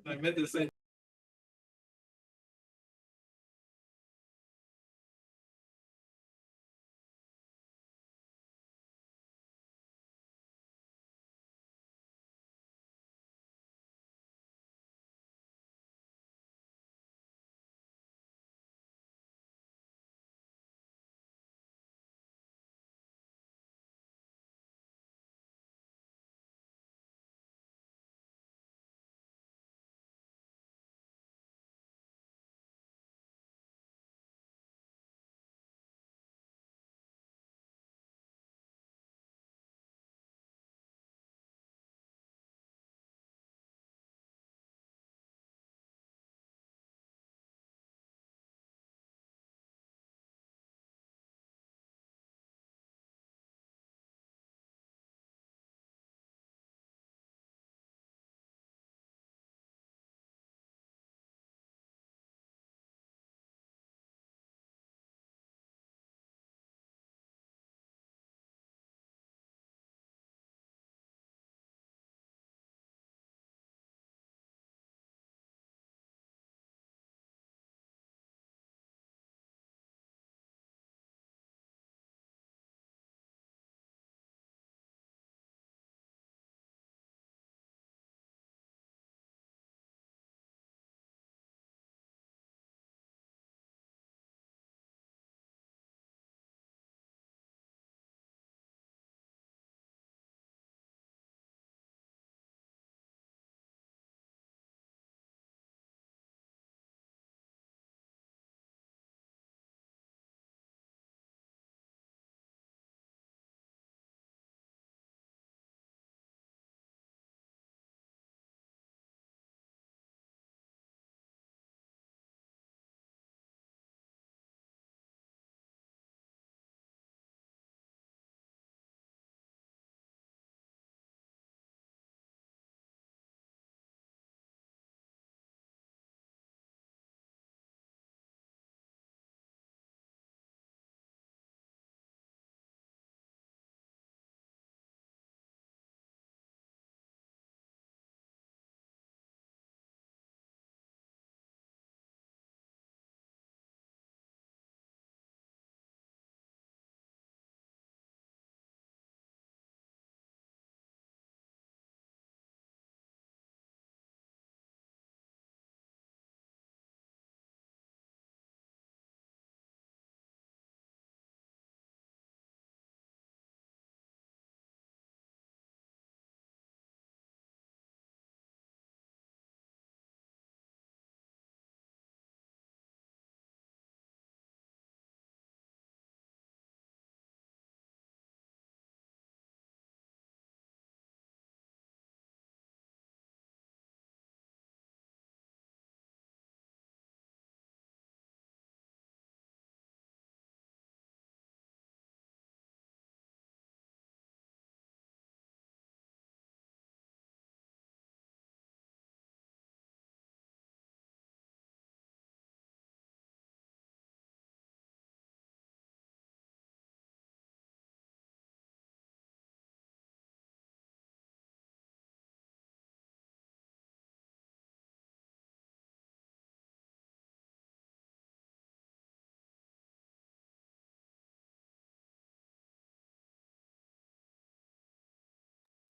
I meant to say.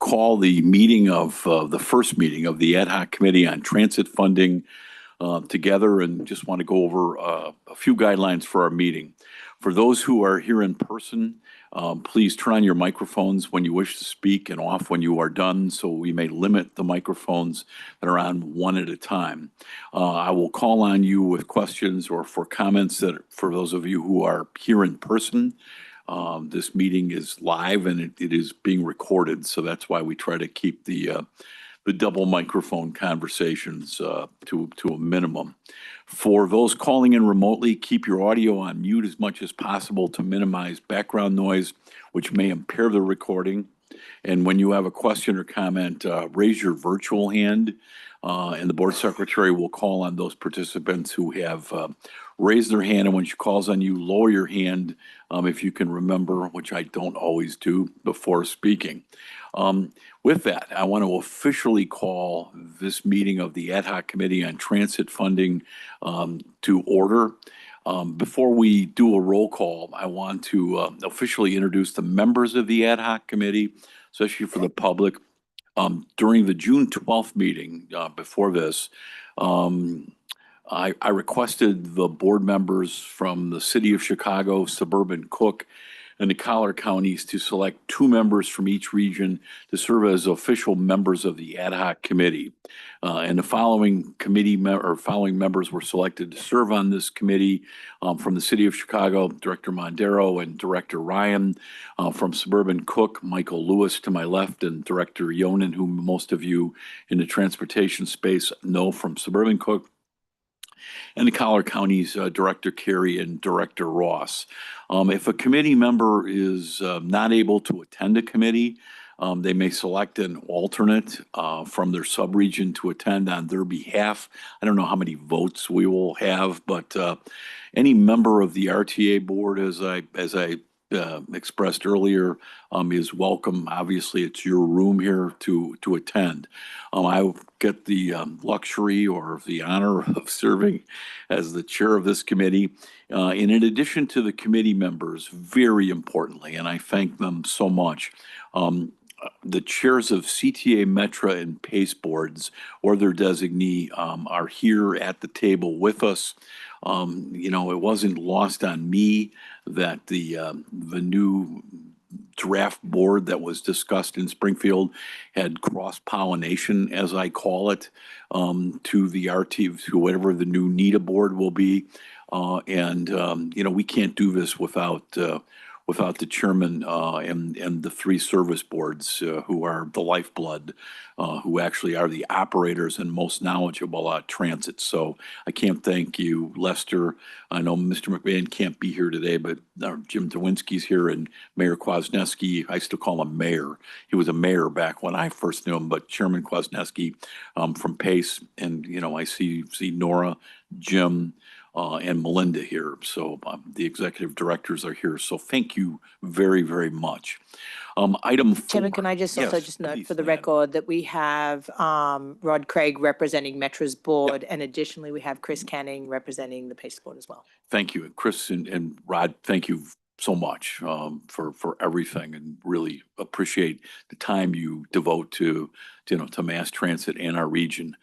Call the meeting of the first meeting of the Ad hoc Committee on Transit Funding together, and just want to go over a few guidelines for our meeting. For those who are here in person, please turn on your microphones when you wish to speak and off when you are done, so we may limit the microphones that are on one at a time. I will call on you with questions or for comments that, for those of you who are here in person. This meeting is live and it is being recorded, so that's why we try to keep the double microphone conversations to a minimum. For those calling in remotely, keep your audio on mute as much as possible to minimize background noise, which may impair the recording. And when you have a question or comment, raise your virtual hand, and the board secretary will call on those participants who have raised their hand. And when she calls on you, lower your hand if you can remember, which I don't always do before speaking. With that, I want to officially call this meeting of the Ad hoc Committee on Transit Funding to order. Before we do a roll call, I want to officially introduce the members of the Ad hoc Committee, especially for the public. During the June 12th meeting, before this, I requested the board members from the city of Chicago, suburban Cook, and the Collier counties to select 2 members from each region to serve as official members of the ad hoc committee. And the following following members were selected to serve on this committee from the city of Chicago, Director Mondero and Director Ryan. From suburban Cook, Michael Lewis to my left, and Director Yonan, whom most of you in the transportation space know from suburban Cook, and the Collier County's Director Carey and Director Ross. If a committee member is not able to attend a committee, they may select an alternate from their subregion to attend on their behalf. I don't know how many votes we will have, but any member of the RTA board, as I expressed earlier, is welcome. Obviously, it's your room here to attend. I get the luxury or the honor of serving as the chair of this committee. And in addition to the committee members, very importantly, and I thank them so much, the chairs of CTA, Metra, and PACE boards or their designee are here at the table with us. It wasn't lost on me that the new draft board that was discussed in Springfield had cross-pollination, as I call it, to the to whatever the new NETA board will be. We can't do this without the chairman and the 3 service boards who are the lifeblood, who actually are the operators and most knowledgeable about transit. So I can't thank you, Lester. I know Mr. McMahon can't be here today, but Jim Dewinski's here, and Mayor Kwasniewski. I still call him mayor. He was a mayor back when I first knew him, but Chairman Kwasniewski from PACE. And, I see Nora, Jim, and Melinda here. So the executive directors are here. So thank you very, very much. Item 4. Chairman, can I just also just note for the record that we have Rod Craig representing Metra's board, and additionally we have Chris Canning representing the PACE board as well. Thank you. Chris and Rod, thank you so much for everything, and really appreciate the time you devote to mass transit and our region.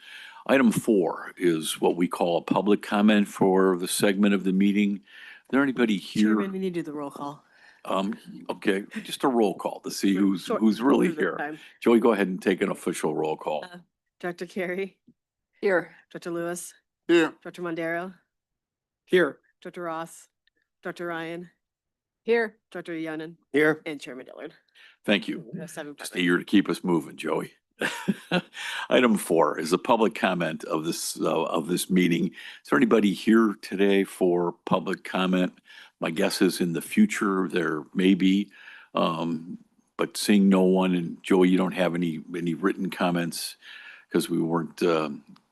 Item 4 is what we call a public comment for the segment of the meeting. Is there anybody here? Chairman, we need to do the roll call. Okay, just a roll call to see who's really here. Joey, go ahead and take an official roll call. Dr. Carey. Here. Dr. Lewis. Here. Dr. Mondero. Here. Dr. Ross. Dr. Ryan. Here. Dr. Yonan. Here. And Chairman Dillard. Thank you. Just eager to keep us moving, Joey. Item 4 is a public comment of this meeting. Is there anybody here today for public comment? My guess is in the future there may be, but seeing no one, and Joey, you don't have any written comments because we weren't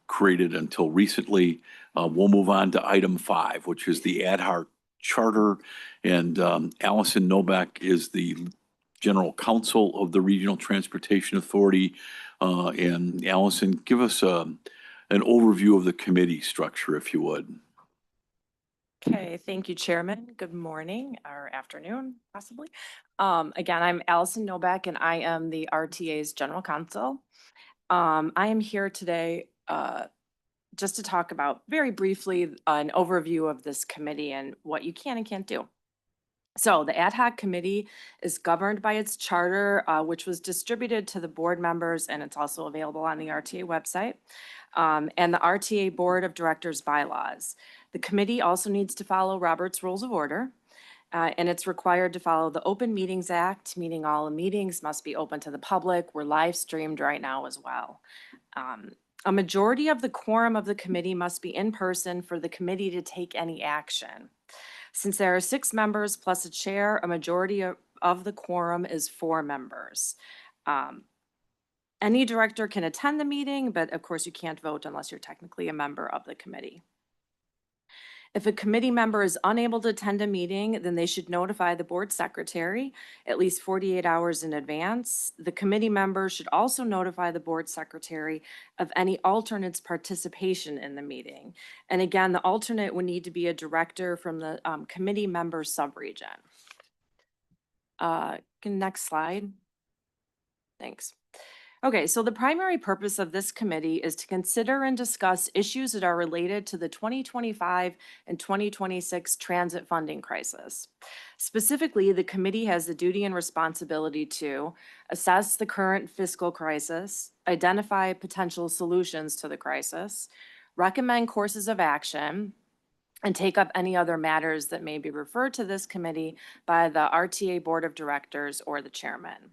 created until recently. We'll move on to item 5, which is the ad hoc charter, and Allison Novak is the General Counsel of the Regional Transportation Authority. And Allison, give us an overview of the committee structure, if you would. Okay, thank you, Chairman. Good morning or afternoon, possibly. Again, I'm Allison Novak, and I am the RTA's General Counsel. I am here today just to talk about very briefly an overview of this committee and what you can and can't do. So the ad hoc committee is governed by its charter, which was distributed to the board members, and it's also available on the RTA website, and the RTA Board of Directors bylaws. The committee also needs to follow Robert's Rules of Order, and it's required to follow the Open Meetings Act, meaning all the meetings must be open to the public. We're live streamed right now as well. A majority of the quorum of the committee must be in person for the committee to take any action. Since there are 6 members plus a chair, a majority of the quorum is 4 members. Any director can attend the meeting, but of course you can't vote unless you're technically a member of the committee. If a committee member is unable to attend a meeting, then they should notify the board secretary at least 48 hours in advance. The committee member should also notify the board secretary of any alternate's participation in the meeting. And again, the alternate would need to be a director from the committee member subregion. Next slide. Thanks. Okay, so the primary purpose of this committee is to consider and discuss issues that are related to the 2025 and 2026 transit funding crisis. Specifically, the committee has the duty and responsibility to assess the current fiscal crisis, identify potential solutions to the crisis, recommend courses of action, and take up any other matters that may be referred to this committee by the RTA Board of Directors or the chairman.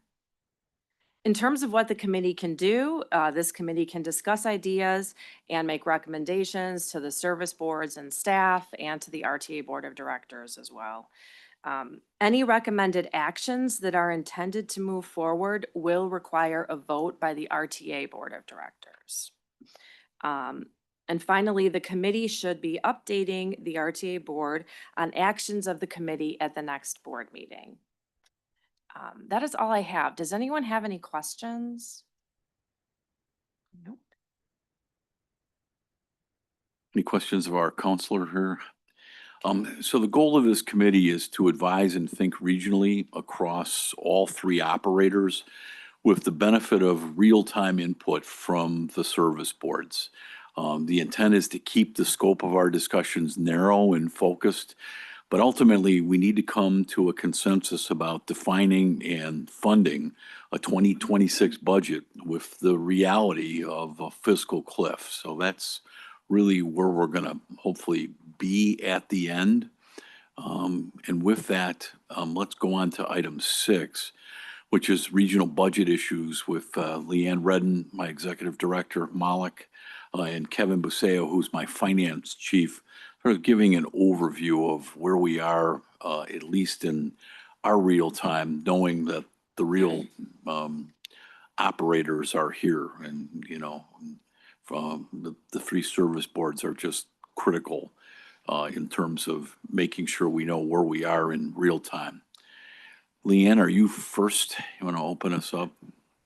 In terms of what the committee can do, this committee can discuss ideas and make recommendations to the service boards and staff and to the RTA Board of Directors as well. Any recommended actions that are intended to move forward will require a vote by the RTA Board of Directors. And finally, the committee should be updating the RTA Board on actions of the committee at the next board meeting. That is all I have. Does anyone have any questions? Nope. Any questions of our counselor here? So the goal of this committee is to advise and think regionally across all three operators with the benefit of real-time input from the service boards. The intent is to keep the scope of our discussions narrow and focused, but ultimately we need to come to a consensus about defining and funding a 2026 budget with the reality of a fiscal cliff. So that's really where we're going to hopefully be at the end. And with that, let's go on to item 6, which is regional budget issues with Leanne Redden, my executive director, Malik, and Kevin Buseo, who's my finance chief, sort of giving an overview of where we are, at least in our real time, knowing that the real operators are here. And, you know, from the three service boards are just critical in terms of making sure we know where we are in real time. Leanne, are you first? You want to open us up?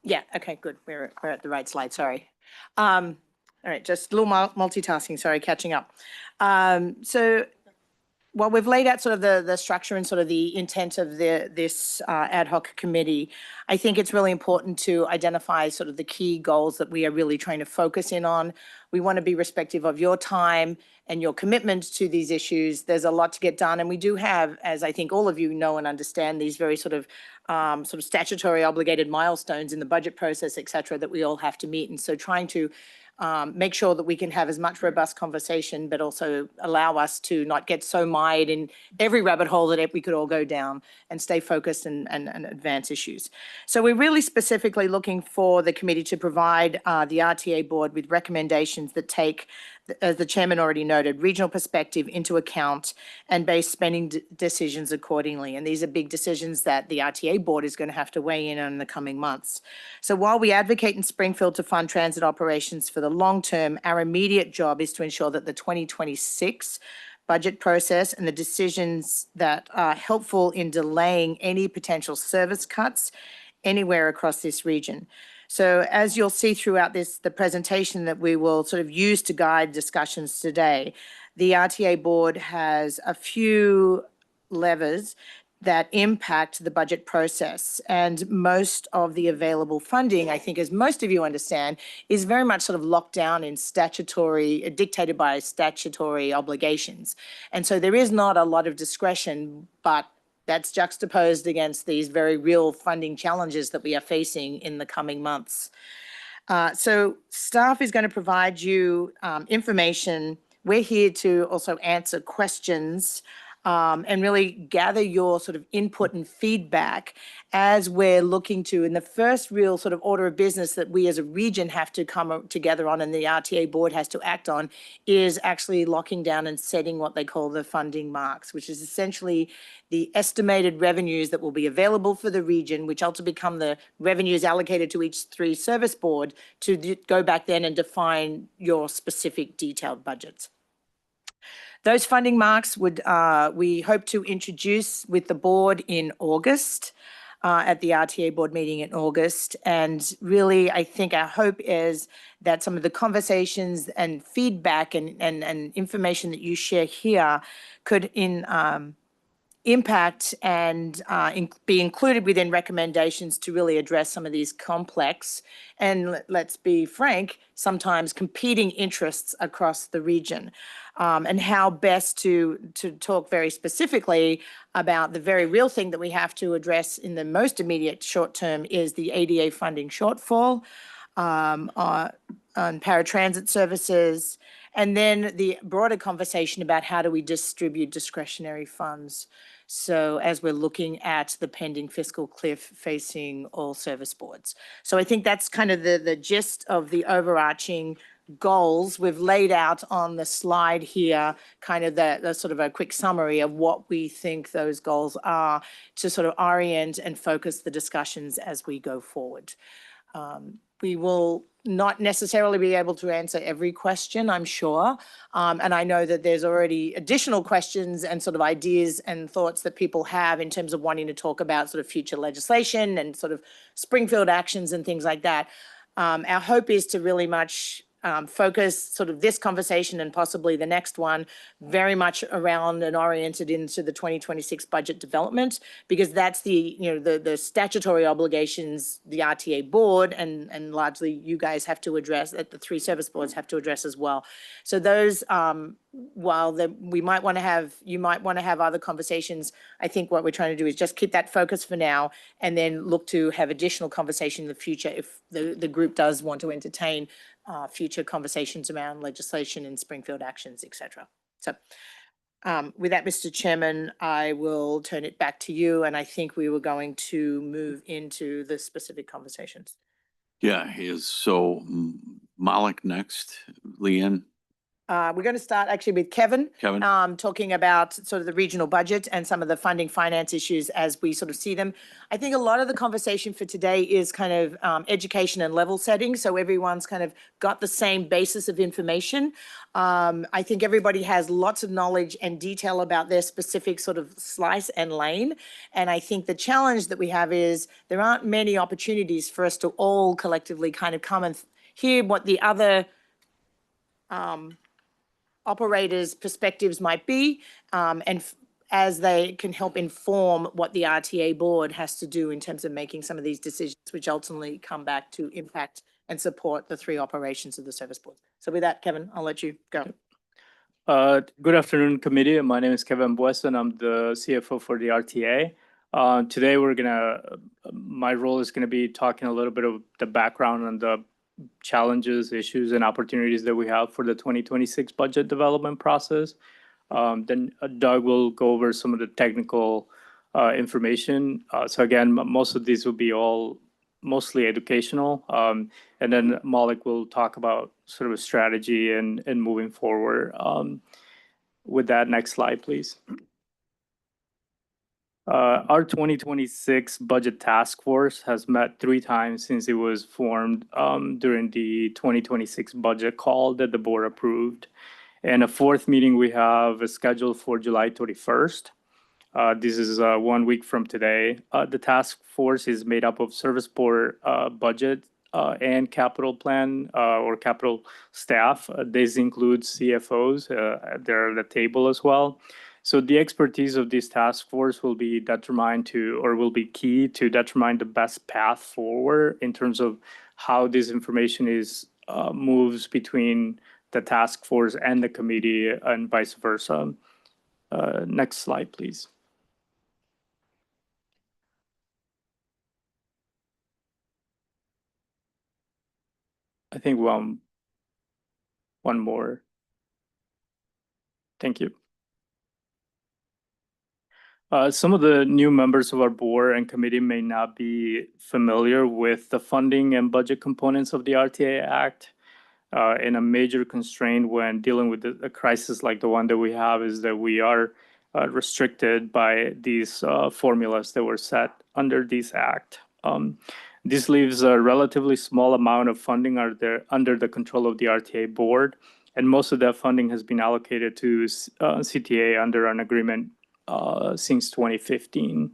Yeah, okay, good. We're at the right slide, sorry. All right, just a little multitasking, sorry, catching up. So while we've laid out sort of the structure and sort of the intent of this ad hoc committee, I think it's really important to identify sort of the key goals that we are really trying to focus in on. We want to be respectful of your time and your commitment to these issues. There's a lot to get done, and we do have, as I think all of you know and understand, these very sort of statutory obligated milestones in the budget process, et cetera, that we all have to meet. And so trying to make sure that we can have as much robust conversation, but also allow us to not get so mired in every rabbit hole that we could all go down, and stay focused and advance issues. So we're really specifically looking for the committee to provide the RTA board with recommendations that take, as the chairman already noted, regional perspective into account and base spending decisions accordingly. And these are big decisions that the RTA board is going to have to weigh in on in the coming months. So while we advocate in Springfield to fund transit operations for the long term, our immediate job is to ensure that the 2026 budget process and the decisions that are helpful in delaying any potential service cuts anywhere across this region. So as you'll see throughout the presentation that we will sort of use to guide discussions today, the RTA board has a few levers that impact the budget process. And most of the available funding, I think, as most of you understand, is very much sort of locked down in statutory, dictated by statutory obligations. And so there is not a lot of discretion, but that's juxtaposed against these very real funding challenges that we are facing in the coming months. So staff is going to provide you information. We're here to also answer questions and really gather your sort of input and feedback as we're looking to, in the first real sort of order of business that we as a region have to come together on and the RTA board has to act on, is actually locking down and setting what they call the funding marks, which is essentially the estimated revenues that will be available for the region, which ultimately become the revenues allocated to each three service board to go back then and define your specific detailed budgets. Those funding marks we hope to introduce with the board in August, at the RTA board meeting in August. And really, I think our hope is that some of the conversations and feedback and information that you share here could impact and be included within recommendations to really address some of these complex and, let's be frank, sometimes competing interests across the region, and how best to talk very specifically about the very real thing that we have to address in the most immediate short term is the ADA funding shortfall on paratransit services, and then the broader conversation about how do we distribute discretionary funds. So as we're looking at the pending fiscal cliff facing all service boards. So I think that's kind of the gist of the overarching goals we've laid out on the slide here, kind of the sort of a quick summary of what we think those goals are to sort of orient and focus the discussions as we go forward. We will not necessarily be able to answer every question, I'm sure. And I know that there's already additional questions and sort of ideas and thoughts that people have in terms of wanting to talk about sort of future legislation and sort of Springfield actions and things like that. Our hope is to really much focus sort of this conversation and possibly the next one very much around and oriented into the 2026 budget development, because that's the statutory obligations the RTA board and largely you guys have to address, that the three service boards have to address as well. So those, while you might want to have other conversations, I think what we're trying to do is just keep that focus for now and then look to have additional conversation in the future if the group does want to entertain future conversations around legislation and Springfield actions, et cetera. So with that, Mr. Chairman, I will turn it back to you. And I think we were going to move into the specific conversations. Yeah, so Malik next, Leanne, We're going to start actually with Kevin. Kevin. Talking about sort of the regional budget and some of the funding finance issues as we sort of see them. I think a lot of the conversation for today is kind of education and level setting. So everyone's kind of got the same basis of information. I think everybody has lots of knowledge and detail about their specific sort of slice and lane. And I think the challenge that we have is there aren't many opportunities for us to all collectively kind of come and hear what the other operators' perspectives might be, and as they can help inform what the RTA board has to do in terms of making some of these decisions, which ultimately come back to impact and support the three operations of the service board. So with that, Kevin, I'll let you go. Good afternoon, committee. My name is Kevin Buesson. I'm the CFO for the RTA. Today, my role is gonna be talking a little bit of the background on the challenges, issues, and opportunities that we have for the 2026 budget development process. Then Doug will go over some of the technical information. So again, most of these will be all mostly educational. And then Malik will talk about sort of a strategy and moving forward. With that, next slide, please. Our 2026 budget task force has met 3 times since it was formed during the 2026 budget call that the board approved. And a 4th meeting we have is scheduled for July 31st. This is 1 week from today. The task force is made up of service board budget and capital plan or capital staff. This includes CFOs. They're at the table as well. So the expertise of this task force will be key to determine the best path forward in terms of how this information moves between the task force and the committee and vice versa. Next slide, please. I think one more. Thank you. Some of the new members of our board and committee may not be familiar with the funding and budget components of the RTA Act. And a major constraint when dealing with a crisis like the one that we have is that we are restricted by these formulas that were set under this act. This leaves a relatively small amount of funding under the control of the RTA board. And most of that funding has been allocated to CTA under an agreement since 2015.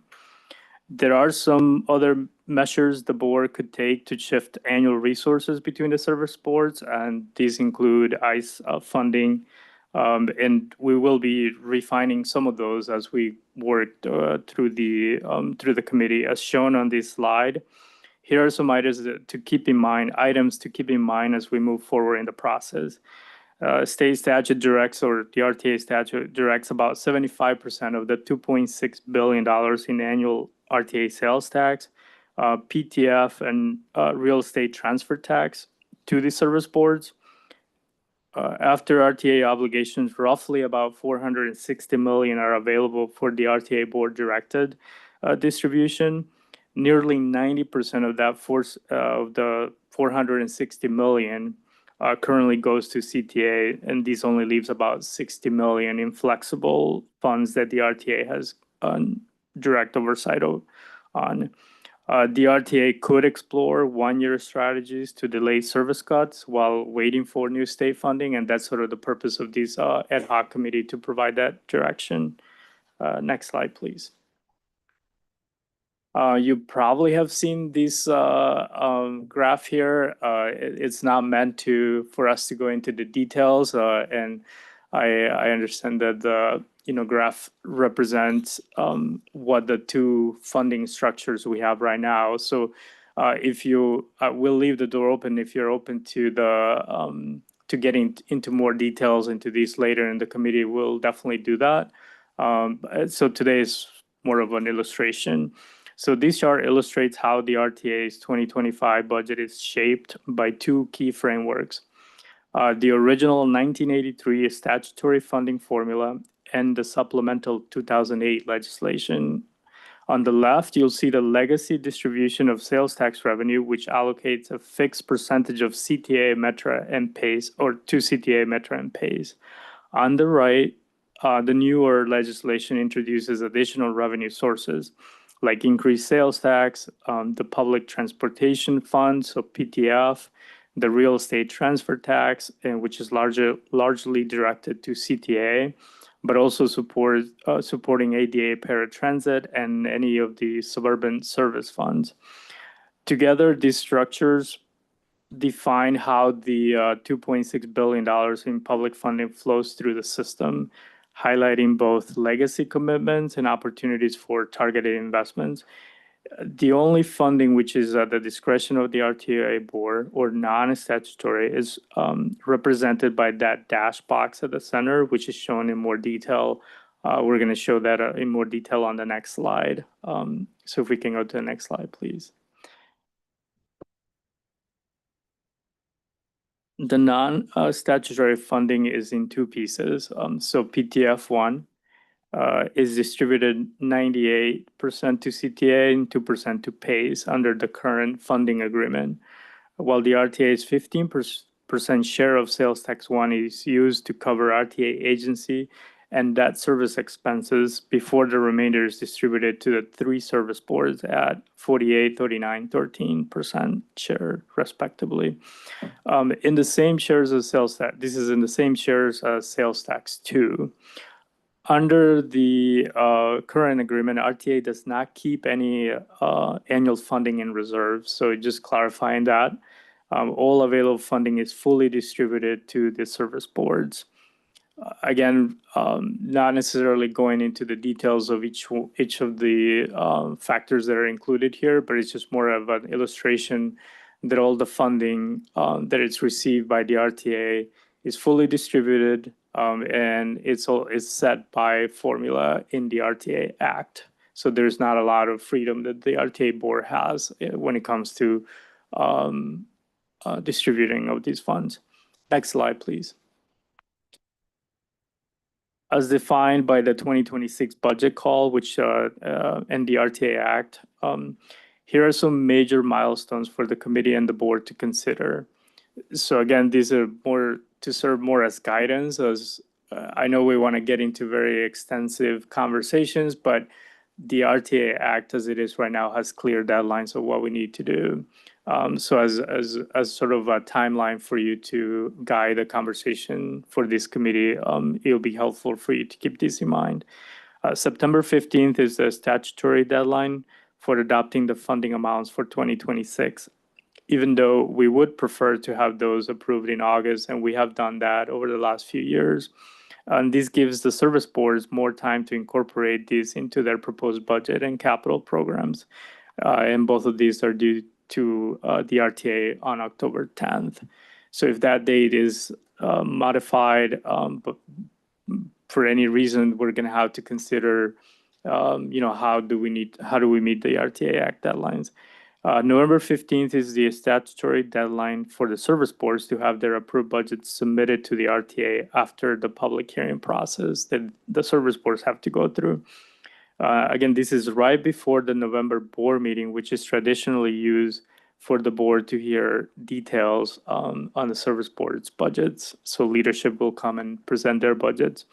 There are some other measures the board could take to shift annual resources between the service boards, and these include ICE funding. And we will be refining some of those as we work through the committee, as shown on this slide. Here are some items to keep in mind as we move forward in the process. State statute directs, or the RTA statute directs, about 75% of the $2.6 billion in annual RTA sales tax, PTF, and real estate transfer tax to the service boards. After RTA obligations, roughly about $460 million are available for the RTA board directed distribution. Nearly 90% of that of the $460 million currently goes to CTA, and this only leaves about $60 million in flexible funds that the RTA has direct oversight on. The RTA could explore one-year strategies to delay service cuts while waiting for new state funding, and that's sort of the purpose of this ad hoc committee, to provide that direction. Next slide, please. You probably have seen this graph here. It's not meant for us to go into the details, and I understand that the graph represents what the two funding structures we have right now. So if you we'll leave the door open if you're open to to getting into more details into these later in the committee. We'll definitely do that. So today is more of an illustration. So this chart illustrates how the RTA's 2025 budget is shaped by two key frameworks. The original 1983 statutory funding formula and the supplemental 2008 legislation. On the left, you'll see the legacy distribution of sales tax revenue, which allocates a fixed percentage of CTA, Metra, and PAYS, or to CTA, Metra, and PAYS. On the right, the newer legislation introduces additional revenue sources, like increased sales tax, the public transportation fund, so PTF, the real estate transfer tax, which is largely directed to CTA, but also supporting ADA paratransit and any of the suburban service funds. Together, these structures define how the $2.6 billion in public funding flows through the system, highlighting both legacy commitments and opportunities for targeted investments. The only funding which is at the discretion of the RTA board or non-statutory is represented by that dash box at the center, which is shown in more detail. We're going to show that in more detail on the next slide. So if we can go to the next slide, please. The non-statutory funding is in two pieces. So PTF1 is distributed 98% to CTA and 2% to PAYS under the current funding agreement, while the RTA's 15% share of sales tax 1 is used to cover RTA agency and debt service expenses before the remainder is distributed to the three service boards at 48, 39, 13% share, respectively. In the same shares as sales tax, this is in the same shares as sales tax 2. Under the current agreement, RTA does not keep any annual funding in reserve. So just clarifying that all available funding is fully distributed to the service boards. Again, not necessarily going into the details of each of the factors that are included here, but it's just more of an illustration that all the funding that it's received by the RTA is fully distributed, and it's set by formula in the RTA Act. So there's not a lot of freedom that the RTA board has when it comes to distributing of these funds. Next slide, please. As defined by the 2026 budget call, which and the RTA Act, here are some major milestones for the committee and the board to consider. So again, these are more to serve more as guidance, as I know we want to get into very extensive conversations, but the RTA Act, as it is right now, has clear deadlines of what we need to do. So as sort of a timeline for you to guide the conversation for this committee, it'll be helpful for you to keep this in mind. September 15th is the statutory deadline for adopting the funding amounts for 2026. Even though we would prefer to have those approved in August, and we have done that over the last few years. And this gives the service boards more time to incorporate these into their proposed budget and capital programs. And both of these are due to the RTA on October 10th. So if that date is modified, but for any reason, we're going to have to consider, how do we meet the RTA Act deadlines? November 15th is the statutory deadline for the service boards to have their approved budgets submitted to the RTA after the public hearing process that the service boards have to go through. Again, this is right before the November board meeting, which is traditionally used for the board to hear details on the service board's budgets. So leadership will come and present their budgets.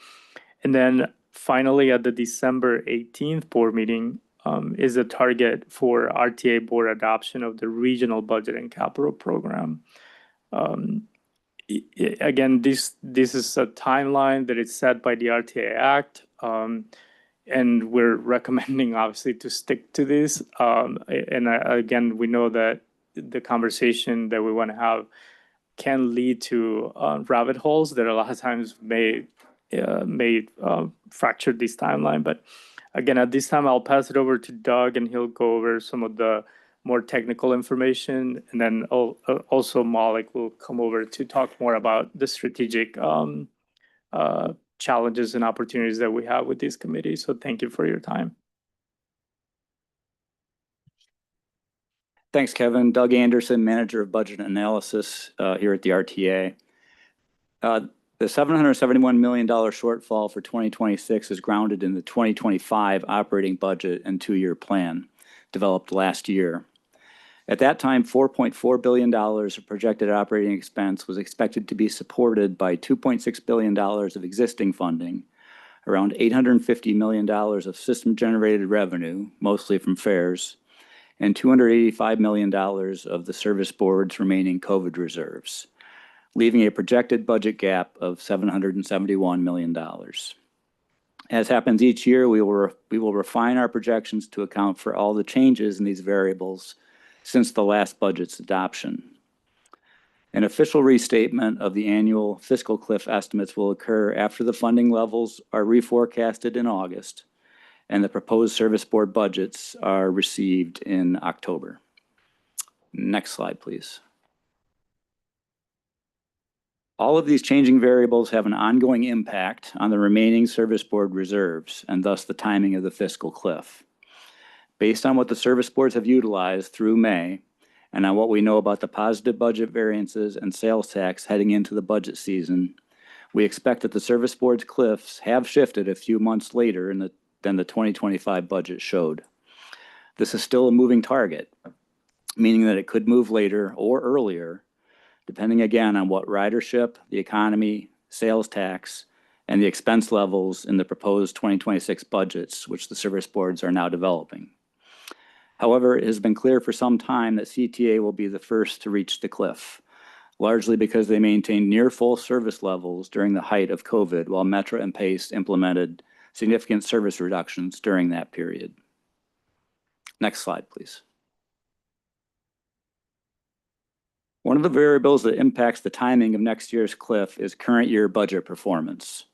And then finally, at the December 18th board meeting, is a target for RTA board adoption of the regional budget and capital program. Again, this is a timeline that is set by the RTA Act, and we're recommending obviously to stick to this. Again, we know that the conversation that we want to have can lead to rabbit holes that a lot of times may fracture this timeline. But again, at this time, I'll pass it over to Doug, and he'll go over some of the more technical information. And then also Malik will come over to talk more about the strategic challenges and opportunities that we have with this committee. So thank you for your time. Thanks, Kevin. Doug Anderson, Manager of Budget Analysis here at the RTA. The $771 million shortfall for 2026 is grounded in the 2025 operating budget and two-year plan developed last year. At that time, $4.4 billion of projected operating expense was expected to be supported by $2.6 billion of existing funding, around $850 million of system-generated revenue, mostly from fares, and $285 million of the service board's remaining COVID reserves, leaving a projected budget gap of $771 million. As happens each year, we will refine our projections to account for all the changes in these variables since the last budget's adoption. An official restatement of the annual fiscal cliff estimates will occur after the funding levels are reforecasted in August and the proposed service board budgets are received in October. Next slide, please. All of these changing variables have an ongoing impact on the remaining service board reserves and thus the timing of the fiscal cliff. Based on what the service boards have utilized through May and on what we know about the positive budget variances and sales tax heading into the budget season, we expect that the service board's cliffs have shifted a few months later than the 2025 budget showed. This is still a moving target, meaning that it could move later or earlier, depending again on what ridership, the economy, sales tax, and the expense levels in the proposed 2026 budgets, which the service boards are now developing. However, it has been clear for some time that CTA will be the first to reach the cliff, largely because they maintained near full service levels during the height of COVID, while Metra and Pace implemented significant service reductions during that period. Next slide, please. One of the variables that impacts the timing of next year's cliff is current year budget performance.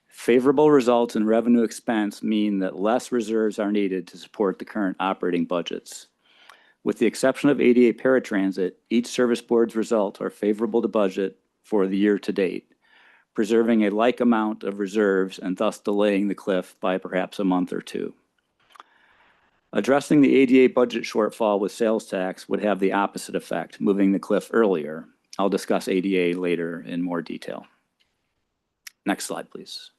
Favorable results in revenue expense mean that less reserves are needed to support the current operating budgets. With the exception of ADA paratransit, each service board's results are favorable to budget for the year to date, preserving a like amount of reserves and thus delaying the cliff by perhaps a month or two. Addressing the ADA budget shortfall with sales tax would have the opposite effect, moving the cliff earlier. I'll discuss ADA later in more detail. Next slide, please.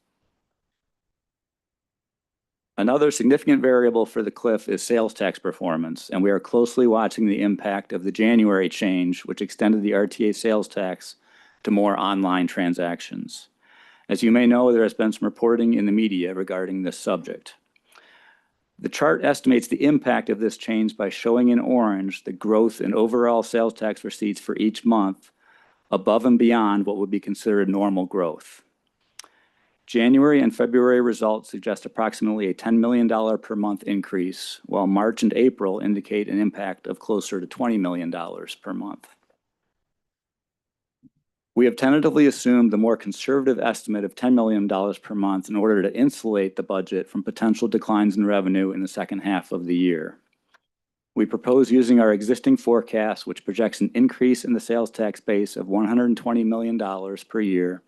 Another significant variable for the cliff is sales tax performance, and we are closely watching the impact of the January change, which extended the RTA sales tax to more online transactions. As you may know, there has been some reporting in the media regarding this subject. The chart estimates the impact of this change by showing in orange the growth in overall sales tax receipts for each month above and beyond what would be considered normal growth. January and February results suggest approximately a $10 million per month increase, while March and April indicate an impact of closer to $20 million per month. We have tentatively assumed the more conservative estimate of $10 million per month in order to insulate the budget from potential declines in revenue in the second half of the year. We propose using our existing forecast, which projects an increase in the sales tax base of $120 million per year,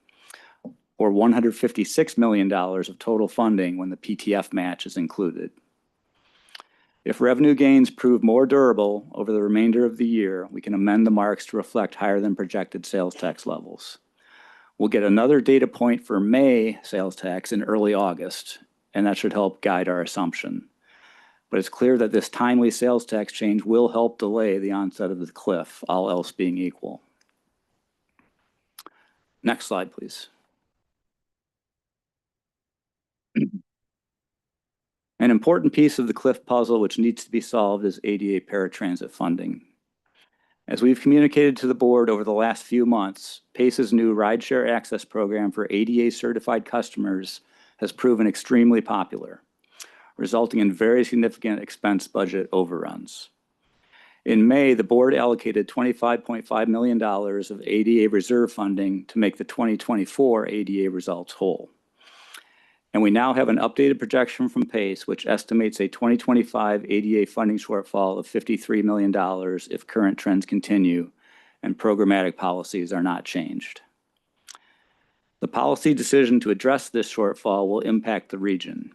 or $156 million of total funding when the PTF match is included. If revenue gains prove more durable over the remainder of the year, we can amend the marks to reflect higher than projected sales tax levels. We'll get another data point for May sales tax in early August, and that should help guide our assumption. But it's clear that this timely sales tax change will help delay the onset of the cliff, all else being equal. Next slide, please. An important piece of the cliff puzzle which needs to be solved is ADA paratransit funding. As we've communicated to the board over the last few months, PACE's new rideshare access program for ADA certified customers has proven extremely popular, resulting in very significant expense budget overruns. In May, the board allocated $25.5 million of ADA reserve funding to make the 2024 ADA results whole. And we now have an updated projection from PACE, which estimates a 2025 ADA funding shortfall of $53 million if current trends continue and programmatic policies are not changed. The policy decision to address this shortfall will impact the region.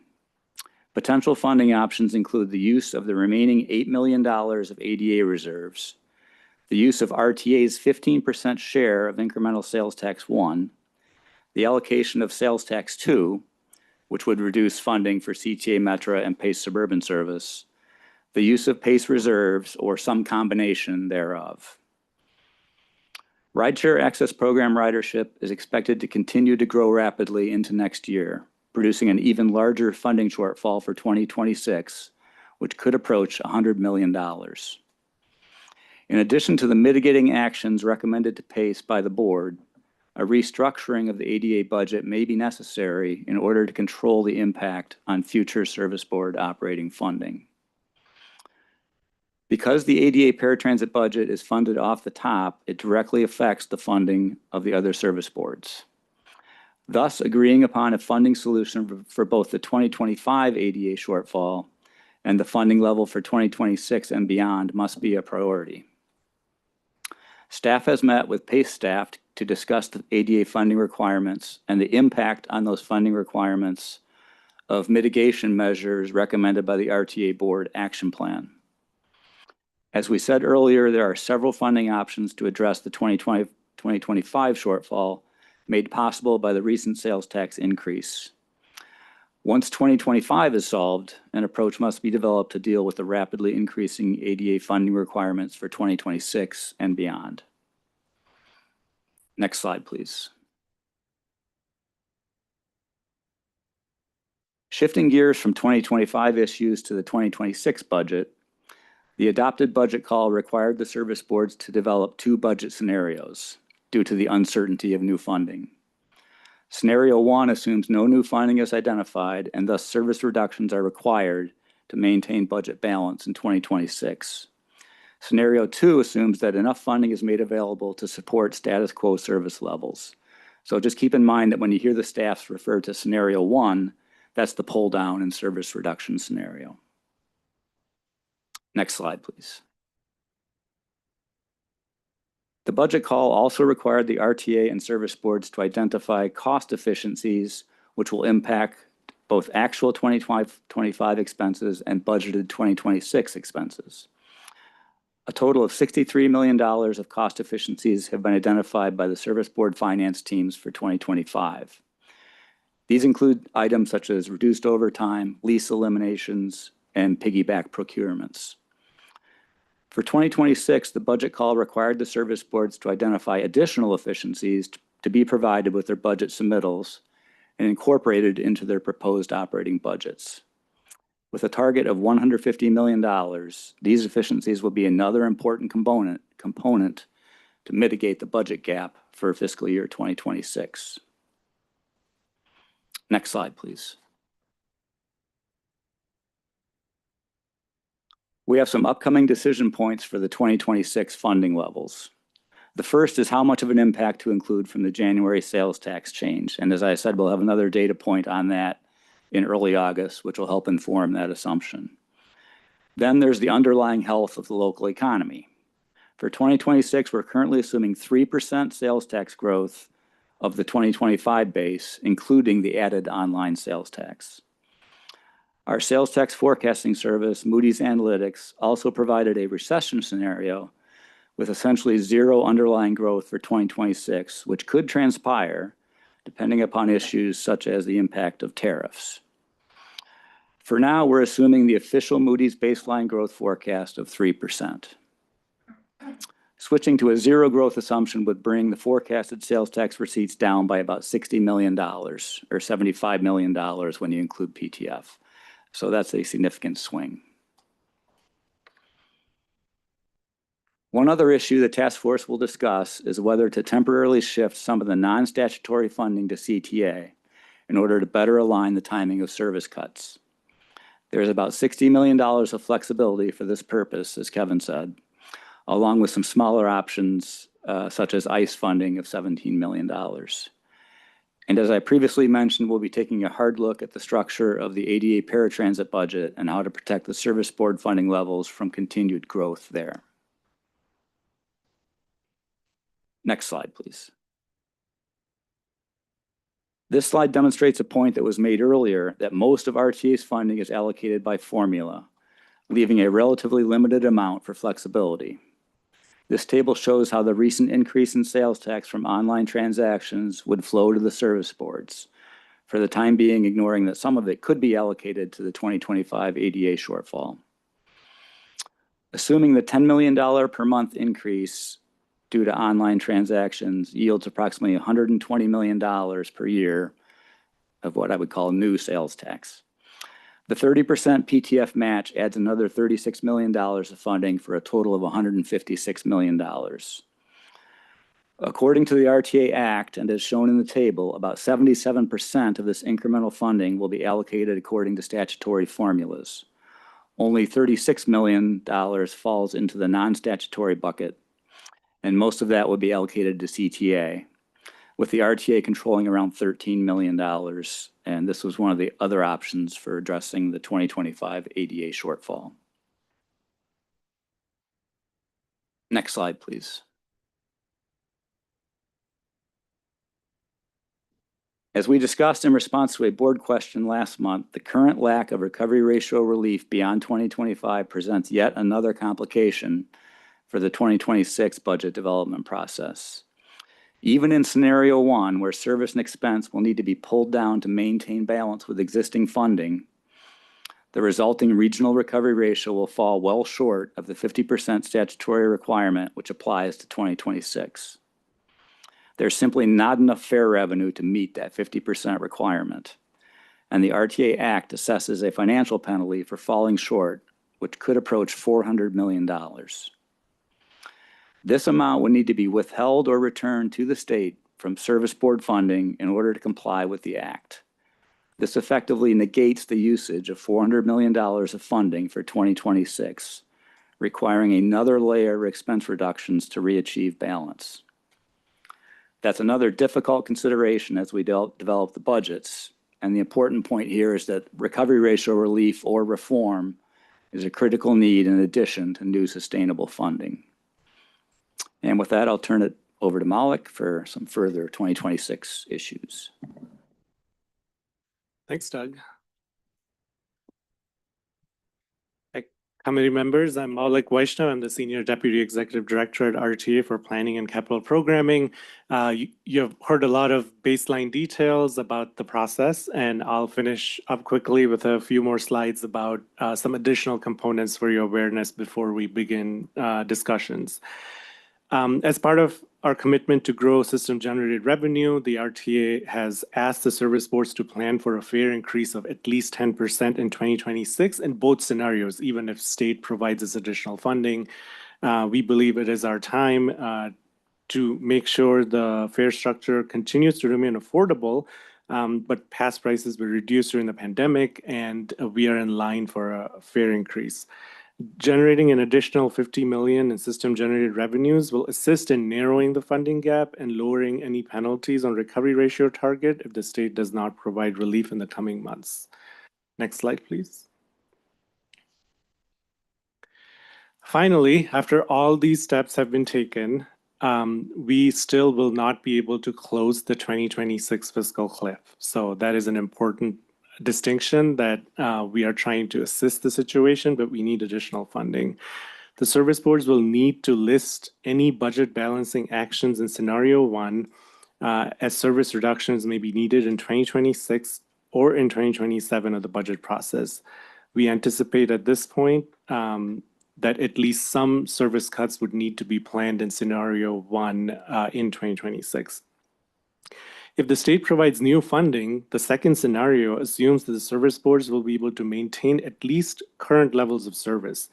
Potential funding options include the use of the remaining $8 million of ADA reserves, the use of RTA's 15% share of incremental sales tax 1, the allocation of sales tax 2, which would reduce funding for CTA Metra and PACE Suburban Service, the use of PACE reserves, or some combination thereof. Rideshare Access Program ridership is expected to continue to grow rapidly into next year, producing an even larger funding shortfall for 2026, which could approach $100 million. In addition to the mitigating actions recommended to PACE by the board, a restructuring of the ADA budget may be necessary in order to control the impact on future service board operating funding. Because the ADA paratransit budget is funded off the top, it directly affects the funding of the other service boards. Thus, agreeing upon a funding solution for both the 2025 ADA shortfall and the funding level for 2026 and beyond must be a priority. Staff has met with PACE staff to discuss the ADA funding requirements and the impact on those funding requirements of mitigation measures recommended by the RTA Board Action Plan. As we said earlier, there are several funding options to address the 2025 shortfall made possible by the recent sales tax increase. Once 2025 is solved, an approach must be developed to deal with the rapidly increasing ADA funding requirements for 2026 and beyond. Next slide, please. Shifting gears from 2025 issues to the 2026 budget, the adopted budget call required the service boards to develop 2 budget scenarios due to the uncertainty of new funding. Scenario 1 assumes no new funding is identified, and thus service reductions are required to maintain budget balance in 2026. Scenario 2 assumes that enough funding is made available to support status quo service levels. So just keep in mind that when you hear the staffs refer to Scenario 1, that's the pull down and service reduction scenario. Next slide, please. The budget call also required the RTA and service boards to identify cost efficiencies, which will impact both actual 2025 expenses and budgeted 2026 expenses. A total of $63 million of cost efficiencies have been identified by the service board finance teams for 2025. These include items such as reduced overtime, lease eliminations, and piggyback procurements. For 2026, the budget call required the service boards to identify additional efficiencies to be provided with their budget submittals and incorporated into their proposed operating budgets. With a target of $150 million, these efficiencies will be another important component to mitigate the budget gap for fiscal year 2026. Next slide, please. We have some upcoming decision points for the 2026 funding levels. The first is how much of an impact to include from the January sales tax change. And as I said, we'll have another data point on that in early August, which will help inform that assumption. Then there's the underlying health of the local economy. For 2026, we're currently assuming 3% sales tax growth of the 2025 base, including the added online sales tax. Our sales tax forecasting service, Moody's Analytics, also provided a recession scenario with essentially zero underlying growth for 2026, which could transpire depending upon issues such as the impact of tariffs. For now, we're assuming the official Moody's baseline growth forecast of 3%. Switching to a zero growth assumption would bring the forecasted sales tax receipts down by about $60 million or $75 million when you include PTF. So that's a significant swing. One other issue the task force will discuss is whether to temporarily shift some of the non-statutory funding to CTA in order to better align the timing of service cuts. There's about $60 million of flexibility for this purpose, as Kevin said, along with some smaller options such as ICE funding of $17 million. And as I previously mentioned, we'll be taking a hard look at the structure of the ADA paratransit budget and how to protect the service board funding levels from continued growth there. Next slide, please. This slide demonstrates a point that was made earlier that most of RTA's funding is allocated by formula, leaving a relatively limited amount for flexibility. This table shows how the recent increase in sales tax from online transactions would flow to the service boards, for the time being ignoring that some of it could be allocated to the 2025 ADA shortfall. Assuming the $10 million per month increase due to online transactions yields approximately $120 million per year of what I would call new sales tax. The 30% PTF match adds another $36 million of funding for a total of $156 million. According to the RTA Act, and as shown in the table, about 77% of this incremental funding will be allocated according to statutory formulas. Only $36 million falls into the non-statutory bucket, and most of that would be allocated to CTA, with the RTA controlling around $13 million. And this was one of the other options for addressing the 2025 ADA shortfall. Next slide, please. As we discussed in response to a board question last month, the current lack of recovery ratio relief beyond 2025 presents yet another complication for the 2026 budget development process. Even in scenario one, where service and expense will need to be pulled down to maintain balance with existing funding, the resulting regional recovery ratio will fall well short of the 50% statutory requirement, which applies to 2026. There's simply not enough fare revenue to meet that 50% requirement, and the RTA Act assesses a financial penalty for falling short, which could approach $400 million. This amount would need to be withheld or returned to the state from service board funding in order to comply with the Act. This effectively negates the usage of $400 million of funding for 2026, requiring another layer of expense reductions to re-achieve balance. That's another difficult consideration as we develop the budgets, and the important point here is that recovery ratio relief or reform is a critical need in addition to new sustainable funding. And with that, I'll turn it over to Malik for some further 2026 issues. Thanks, Doug. Committee members, I'm Malik Vaishnav. I'm the Senior Deputy Executive Director at RTA for Planning and Capital Programming. You've heard a lot of baseline details about the process, and I'll finish up quickly with a few more slides about some additional components for your awareness before we begin discussions. As part of our commitment to grow system-generated revenue, the RTA has asked the service boards to plan for a fare increase of at least 10% in 2026 in both scenarios, even if state provides us additional funding. We believe it is our time to make sure the fare structure continues to remain affordable, but past prices were reduced during the pandemic, and we are in line for a fare increase. Generating an additional $50 million in system-generated revenues will assist in narrowing the funding gap and lowering any penalties on recovery ratio target if the state does not provide relief in the coming months. Next slide, please. Finally, after all these steps have been taken, we still will not be able to close the 2026 fiscal cliff. So that is an important distinction that we are trying to assist the situation, but we need additional funding. The service boards will need to list any budget balancing actions in scenario 1 as service reductions may be needed in 2026 or in 2027 of the budget process. We anticipate at this point that at least some service cuts would need to be planned in scenario 1 in 2026. If the state provides new funding, the second scenario assumes that the service boards will be able to maintain at least current levels of service.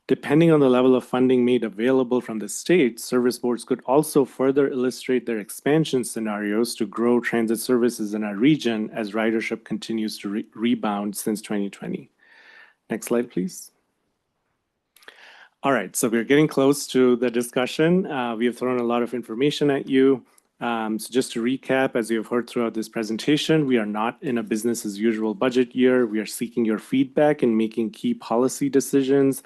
Depending on the level of funding made available from the state, service boards could also further illustrate their expansion scenarios to grow transit services in our region as ridership continues to rebound since 2020. Next slide, please. All right, so we're getting close to the discussion. We have thrown a lot of information at you. So just to recap, as you have heard throughout this presentation, we are not in a business as usual budget year. We are seeking your feedback and making key policy decisions.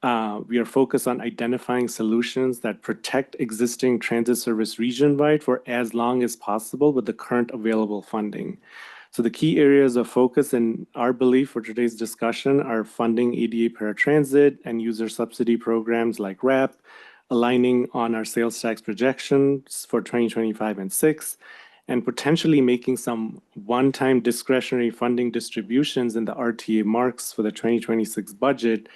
We are focused on identifying solutions that protect existing transit service region-wide for as long as possible with the current available funding. So the key areas of focus in our belief for today's discussion are funding ADA paratransit and user subsidy programs like RAP, aligning on our sales tax projections for 2025 and 6, and potentially making some one-time discretionary funding distributions in the RTA marks for the 2026 budget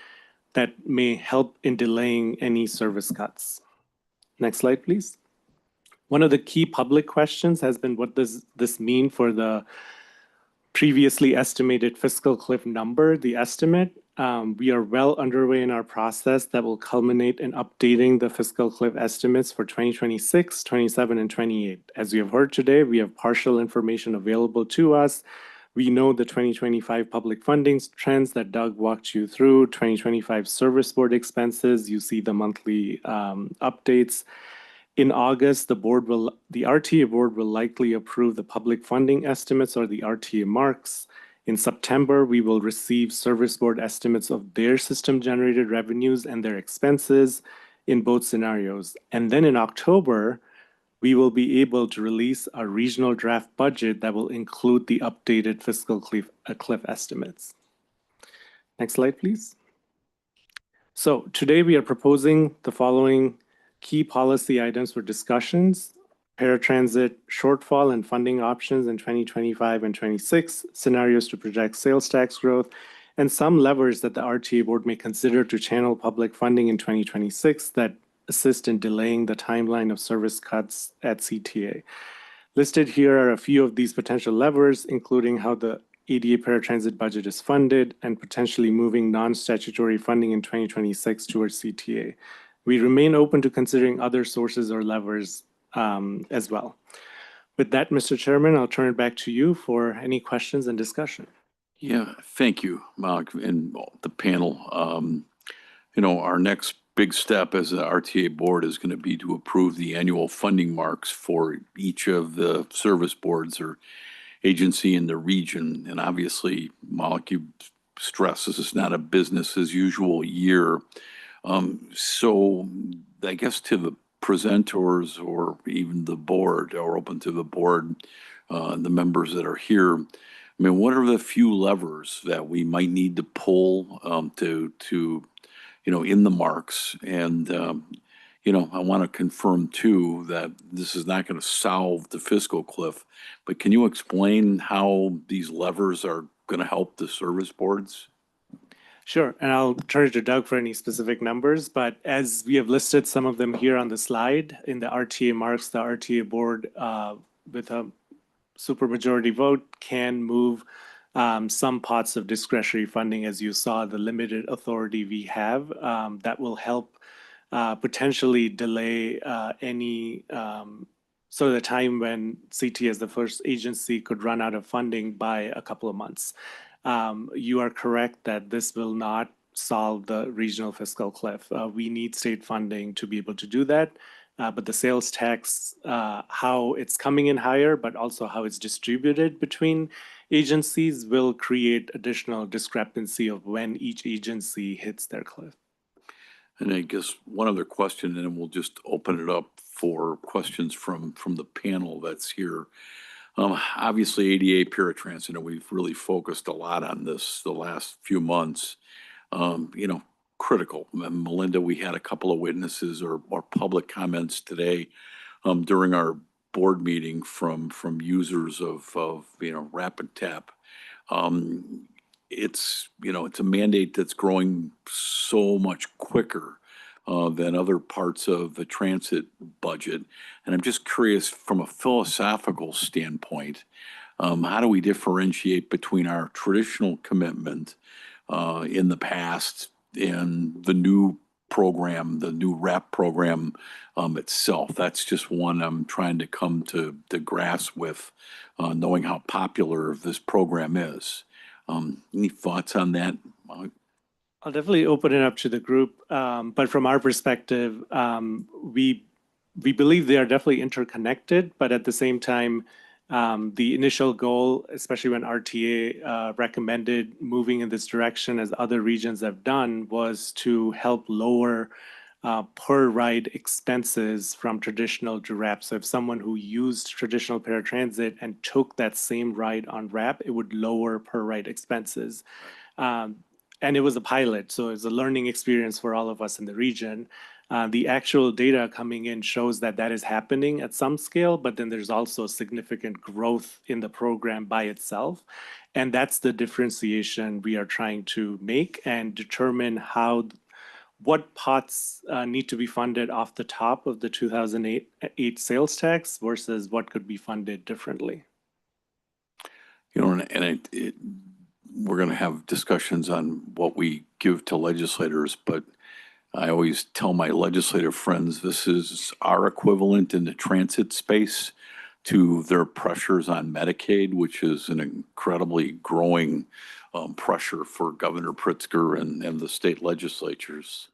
that may help in delaying any service cuts. Next slide, please. One of the key public questions has been, what does this mean for the previously estimated fiscal cliff number, the estimate? We are well underway in our process that will culminate in updating the fiscal cliff estimates for 2026, 27, and 28. As you have heard today, we have partial information available to us. We know the 2025 public funding trends that Doug walked you through, 2025 service board expenses, you see the monthly updates. In August, the RTA board will likely approve the public funding estimates or the RTA marks. In September, we will receive service board estimates of their system-generated revenues and their expenses in both scenarios. And then in October, we will be able to release a regional draft budget that will include the updated fiscal cliff estimates. Next slide, please. So today we are proposing the following key policy items for discussions: paratransit shortfall and funding options in 2025 and 26, scenarios to project sales tax growth, and some levers that the RTA board may consider to channel public funding in 2026 that assist in delaying the timeline of service cuts at CTA. Listed here are a few of these potential levers, including how the ADA paratransit budget is funded and potentially moving non-statutory funding in 2026 towards CTA. We remain open to considering other sources or levers as well. With that, Mr. Chairman, I'll turn it back to you for any questions and discussion. Yeah, thank you, Malik, and the panel. Our next big step as the RTA board is going to be to approve the annual funding marks for each of the service boards or agency in the region. And obviously, Malik, you stress this is not a business as usual year. So I guess to the presenters or even the board, or open to the board, the members that are here, I mean, what are the few levers that we might need to pull to in the marks? And, I want to confirm too that this is not going to solve the fiscal cliff, but can you explain how these levers are going to help the service boards? Sure, and I'll turn it to Doug for any specific numbers, but as we have listed some of them here on the slide, in the RTA marks, the RTA board with a supermajority vote can move some pots of discretionary funding, as you saw, the limited authority we have that will help potentially delay any sort of the time when CT as the first agency could run out of funding by a couple of months. You are correct that this will not solve the regional fiscal cliff. We need state funding to be able to do that. But the sales tax, how it's coming in higher, but also how it's distributed between agencies will create additional discrepancy of when each agency hits their cliff. And I guess one other question, and then we'll just open it up for questions from the panel that's here. Obviously, ADA paratransit, and we've really focused a lot on this the last few months. Critical. Melinda, we had a couple of witnesses or public comments today during our board meeting from users of Rapid Tap. It's a mandate that's growing so much quicker than other parts of the transit budget. And I'm just curious, from a philosophical standpoint, how do we differentiate between our traditional commitment in the past and the new program, the new RAP program itself? That's just one I'm trying to come to grasp with, knowing how popular this program is. Any thoughts on that? I'll definitely open it up to the group, but from our perspective, we believe they are definitely interconnected, but at the same time, the initial goal, especially when RTA recommended moving in this direction, as other regions have done, was to help lower per ride expenses from traditional to RAP. So if someone who used traditional paratransit and took that same ride on RAP, it would lower per ride expenses. And it was a pilot, so it's a learning experience for all of us in the region. The actual data coming in shows that that is happening at some scale, but then there's also significant growth in the program by itself. And that's the differentiation we are trying to make and determine what pots need to be funded off the top of the 2008 sales tax versus what could be funded differently. We're going to have discussions on what we give to legislators, but I always tell my legislative friends, this is our equivalent in the transit space to their pressures on Medicaid, which is an incredibly growing pressure for Governor Pritzker and the state legislatures.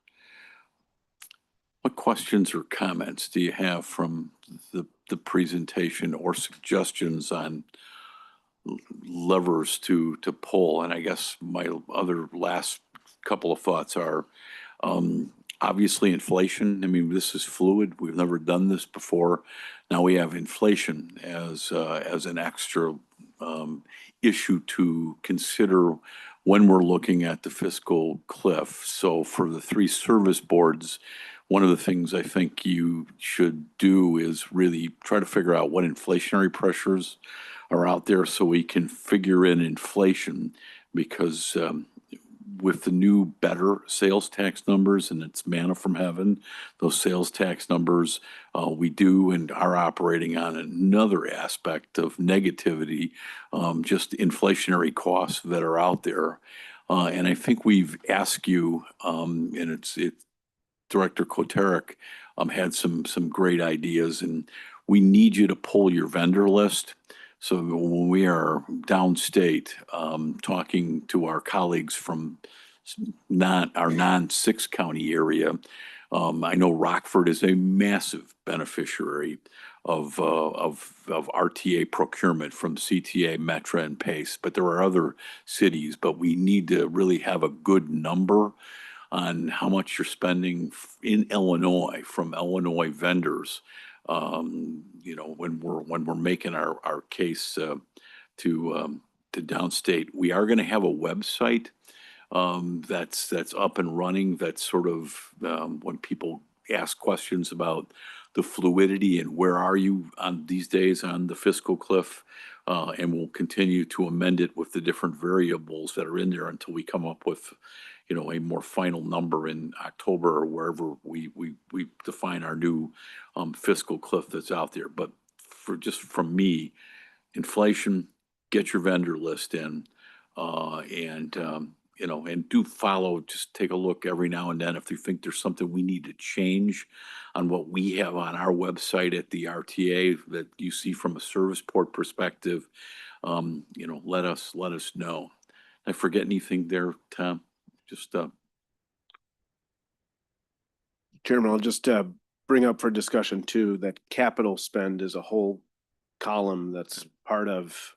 What questions or comments do you have from the presentation or suggestions on levers to pull? And I guess my other last couple of thoughts are, obviously inflation. I mean, this is fluid. We've never done this before. Now we have inflation as an extra issue to consider when we're looking at the fiscal cliff. So for the three service boards, one of the things I think you should do is really try to figure out what inflationary pressures are out there so we can figure in inflation, because with the new better sales tax numbers, and it's manna from heaven, those sales tax numbers, we do and are operating on another aspect of negativity, just inflationary costs that are out there. And I think we've asked you, and it's Director Koterek had some great ideas, and we need you to pull your vendor list. So when we are downstate talking to our colleagues from our non-6 county area, I know Rockford is a massive beneficiary of RTA procurement from CTA, Metra, and PACE, but there are other cities. But we need to really have a good number on how much you're spending in Illinois from Illinois vendors. When we're making our case to downstate, we are going to have a website that's up and running. That's sort of when people ask questions about the fluidity and where are you on these days on the fiscal cliff, and we'll continue to amend it with the different variables that are in there until we come up with a more final number in October or wherever we define our new fiscal cliff that's out there. But from me, inflation, get your vendor list in, and do follow, just take a look every now and then if you think there's something we need to change on what we have on our website at the RTA that you see from a service port perspective. Let us know. I forget anything there, Tom? Just Chairman, I'll just bring up for discussion too, that capital spend is a whole column that's part of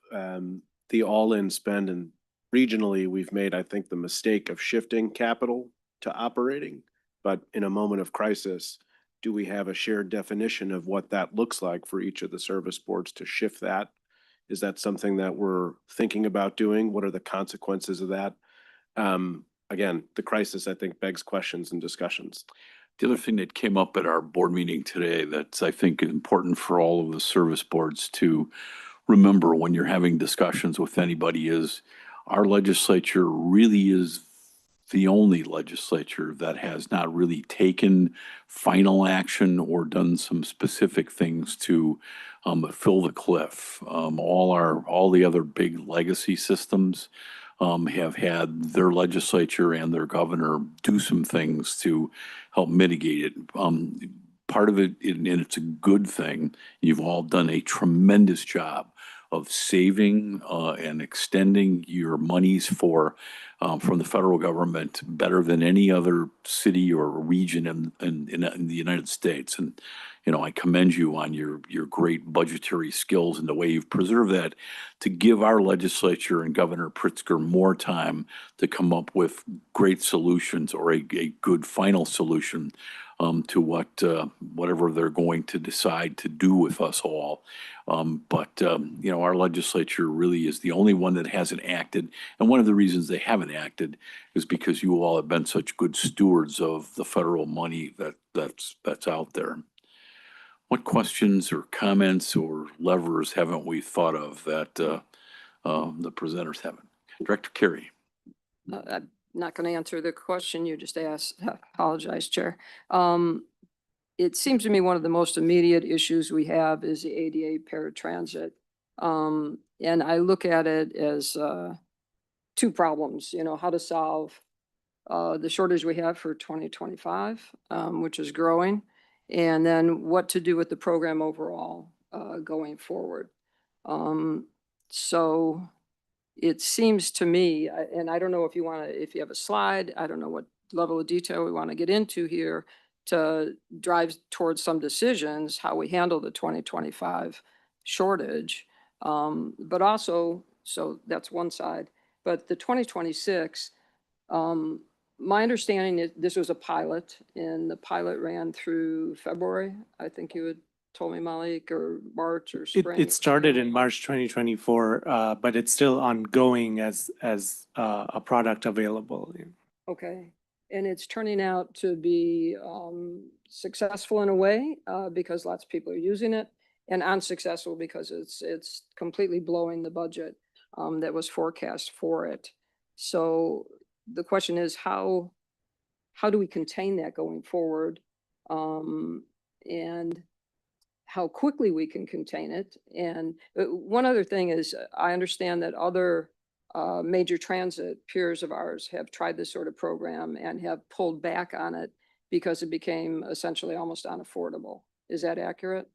the all-in spend, and regionally, we've made, I think, the mistake of shifting capital to operating. But in a moment of crisis, do we have a shared definition of what that looks like for each of the service boards to shift that? Is that something that we're thinking about doing? What are the consequences of that? Again, the crisis, I think, begs questions and discussions. the other thing that came up at our board meeting today that's, I think, important for all of the service boards to remember when you're having discussions with anybody is our legislature really is the only legislature that has not really taken final action or done some specific things to fill the cliff. All the other big legacy systems have had their legislature and their governor do some things to help mitigate it. Part of it, and it's a good thing, you've all done a tremendous job of saving and extending your monies from the federal government better than any other city or region in the United States. And I commend you on your great budgetary skills and the way you've preserved that to give our legislature and Governor Pritzker more time to come up with great solutions or a good final solution to whatever they're going to decide to do with us all. But our legislature really is the only one that hasn't acted. And one of the reasons they haven't acted is because you all have been such good stewards of the federal money that's out there. What questions or comments or levers haven't we thought of that the presenters haven't? Director Carey. I'm not going to answer the question you just asked. Apologize, Chair. It seems to me one of the most immediate issues we have is the ADA paratransit. And I look at it as two problems, how to solve the shortage we have for 2025, which is growing, and then what to do with the program overall going forward. So it seems to me, and I don't know if you have a slide, I don't know what level of detail we want to get into here to drive towards some decisions, how we handle the 2025 shortage. But also, so that's one side, but the 2026, my understanding is this was a pilot and the pilot ran through February. I think you had told me, Malik, or March or spring. It started in March 2024, but it's still ongoing as a product available. Okay, and it's turning out to be successful in a way because lots of people are using it, and unsuccessful because it's completely blowing the budget that was forecast for it. So the question is how do we contain that going forward, and how quickly we can contain it. And one other thing is I understand that other major transit peers of ours have tried this sort of program and have pulled back on it because it became essentially almost unaffordable. Is that accurate?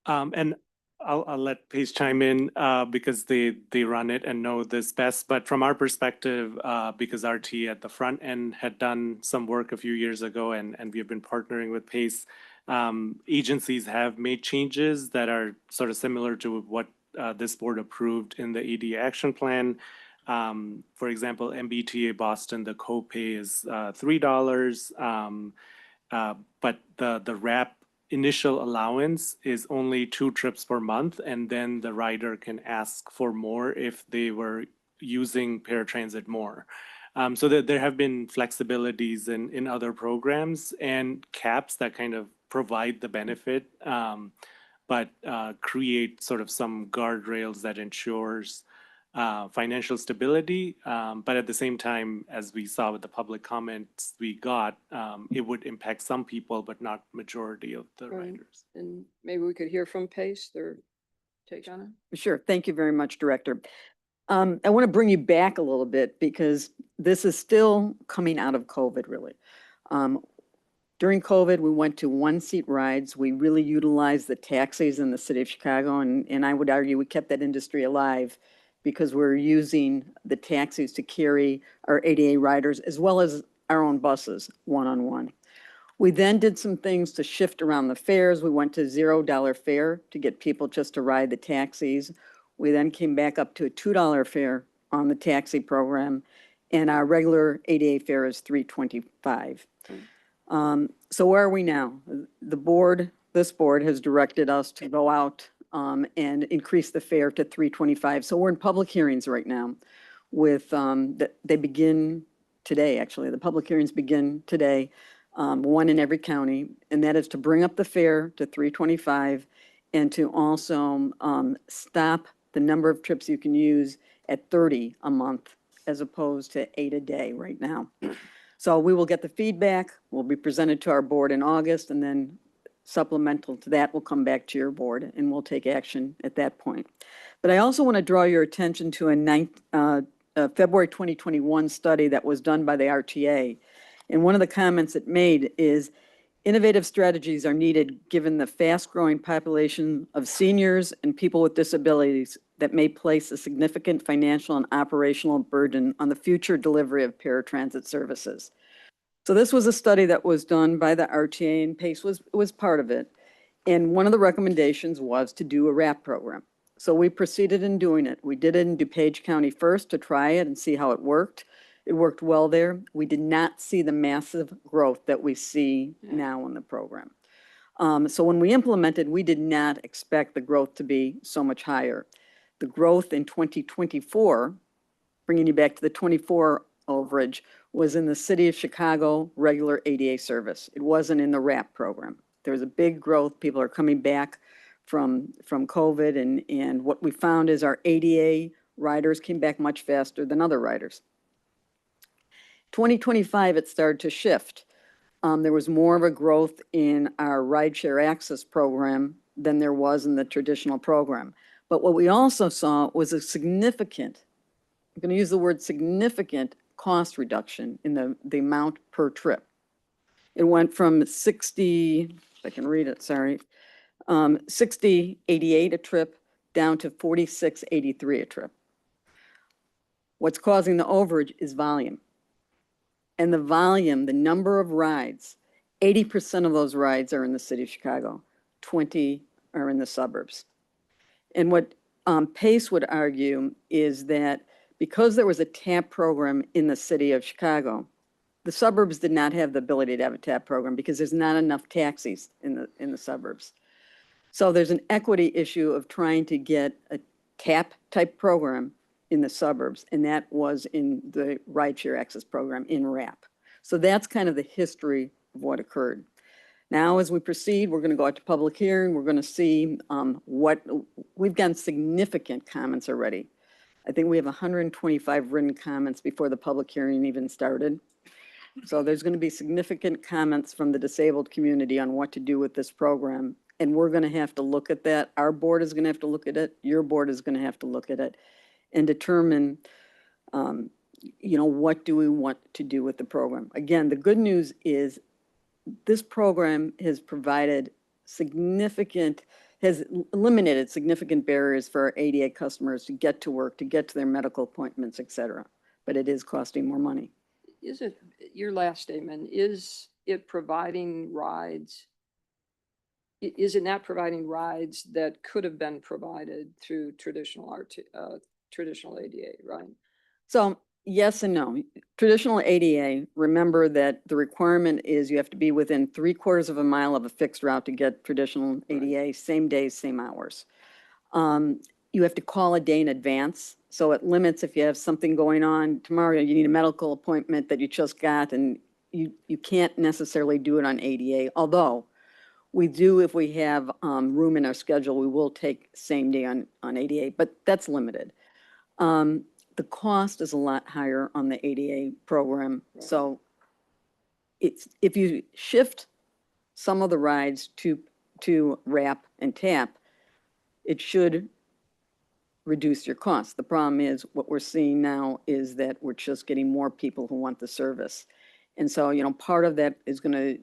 And I'll let Paige chime in because they run it and know this best. But from our perspective, because RT at the front end had done some work a few years ago, and we have been partnering with PACE, agencies have made changes that are sort of similar to what this board approved in the ADA action plan. For example, MBTA Boston, the copay is $3, but the wrap initial allowance is only 2 trips per month, and then the rider can ask for more if they were using paratransit more. So that there have been flexibilities in other programs and caps that kind of provide the benefit, but create sort of some guardrails that ensures financial stability. But at the same time, as we saw with the public comments we got, it would impact some people, but not majority of the Right. riders. And maybe we could hear from Pace, their take on it. Sure. Thank you very much, Director. I want to bring you back a little bit because this is still coming out of COVID, really. During COVID, we went to one-seat rides. We really utilized the taxis in the city of Chicago, and I would argue we kept that industry alive because we're using the taxis to carry our ADA riders as well as our own buses one-on-one. We then did some things to shift around the fares. We went to $0 fare to get people just to ride the taxis. We then came back up to a $2 fare on the taxi program, and our regular ADA fare is $3.25. So where are we now? This board has directed us to go out and increase the fare to $3.25. So we're in public hearings right now with, they begin today, actually. The public hearings begin today, one in every county, and that is to bring up the fare to $3.25 and to also stop the number of trips you can use at 30 a month as opposed to 8 a day right now. So we will get the feedback, will be presented to our board in August, and then supplemental to that will come back to your board and we'll take action at that point. But I also want to draw your attention to a February 2021 study that was done by the RTA. And one of the comments it made is innovative strategies are needed given the fast-growing population of seniors and people with disabilities that may place a significant financial and operational burden on the future delivery of paratransit services. So this was a study that was done by the RTA, and PACE was part of it. And one of the recommendations was to do a RAP program. So we proceeded in doing it. We did it in DuPage County first to try it and see how it worked. It worked well there. We did not see the massive growth that we see now in the program. So when we implemented, we did not expect the growth to be so much higher. The growth in 2024, bringing you back to the 24 overage, was in the city of Chicago regular ADA service. It wasn't in the RAP program. There was a big growth. People are coming back from COVID, and what we found is our ADA riders came back much faster than other riders. 2025, it started to shift. There was more of a growth in our rideshare access program than there was in the traditional program. But what we also saw was a significant, I'm going to use the word significant, cost reduction in the amount per trip. It went from 60, if I can read it, sorry, 60.88 a trip down to 46.83 a trip. What's causing the overage is volume. And the volume, the number of rides, 80% of those rides are in the city of Chicago, 20 are in the suburbs. And what PACE would argue is that because there was a TAP program in the city of Chicago, the suburbs did not have the ability to have a TAP program because there's not enough taxis in the suburbs. So there's an equity issue of trying to get a TAP type program in the suburbs, and that was in the rideshare access program in RAP. So that's kind of the history of what occurred. Now, as we proceed, we're going to go out to public hearing. We're going to see we've gotten significant comments already. I think we have 125 written comments before the public hearing even started. So there's going to be significant comments from the disabled community on what to do with this program. And we're going to have to look at that. Our board is going to have to look at it. Your board is going to have to look at it and determine, what do we want to do with the program. Again, the good news is this program has has eliminated significant barriers for our ADA customers to get to work, to get to their medical appointments, et cetera. But it is costing more money. Is it, your last statement, is it providing rides? Is it not providing rides that could have been provided through traditional traditional ADA, right? So yes and no. Traditional ADA, remember that the requirement is you have to be within 3/4 of a mile of a fixed route to get traditional ADA, same days, same hours. You have to call a day in advance. So it limits if you have something going on tomorrow, you need a medical appointment that you just got, and you can't necessarily do it on ADA. Although we do, if we have room in our schedule, we will take same day on ADA, but that's limited. The cost is a lot higher on the ADA program, so it's, if you shift some of the rides to wrap and tap, it should reduce your costs. The problem is, what we're seeing now is that we're just getting more people who want the service. And so, part of that is going to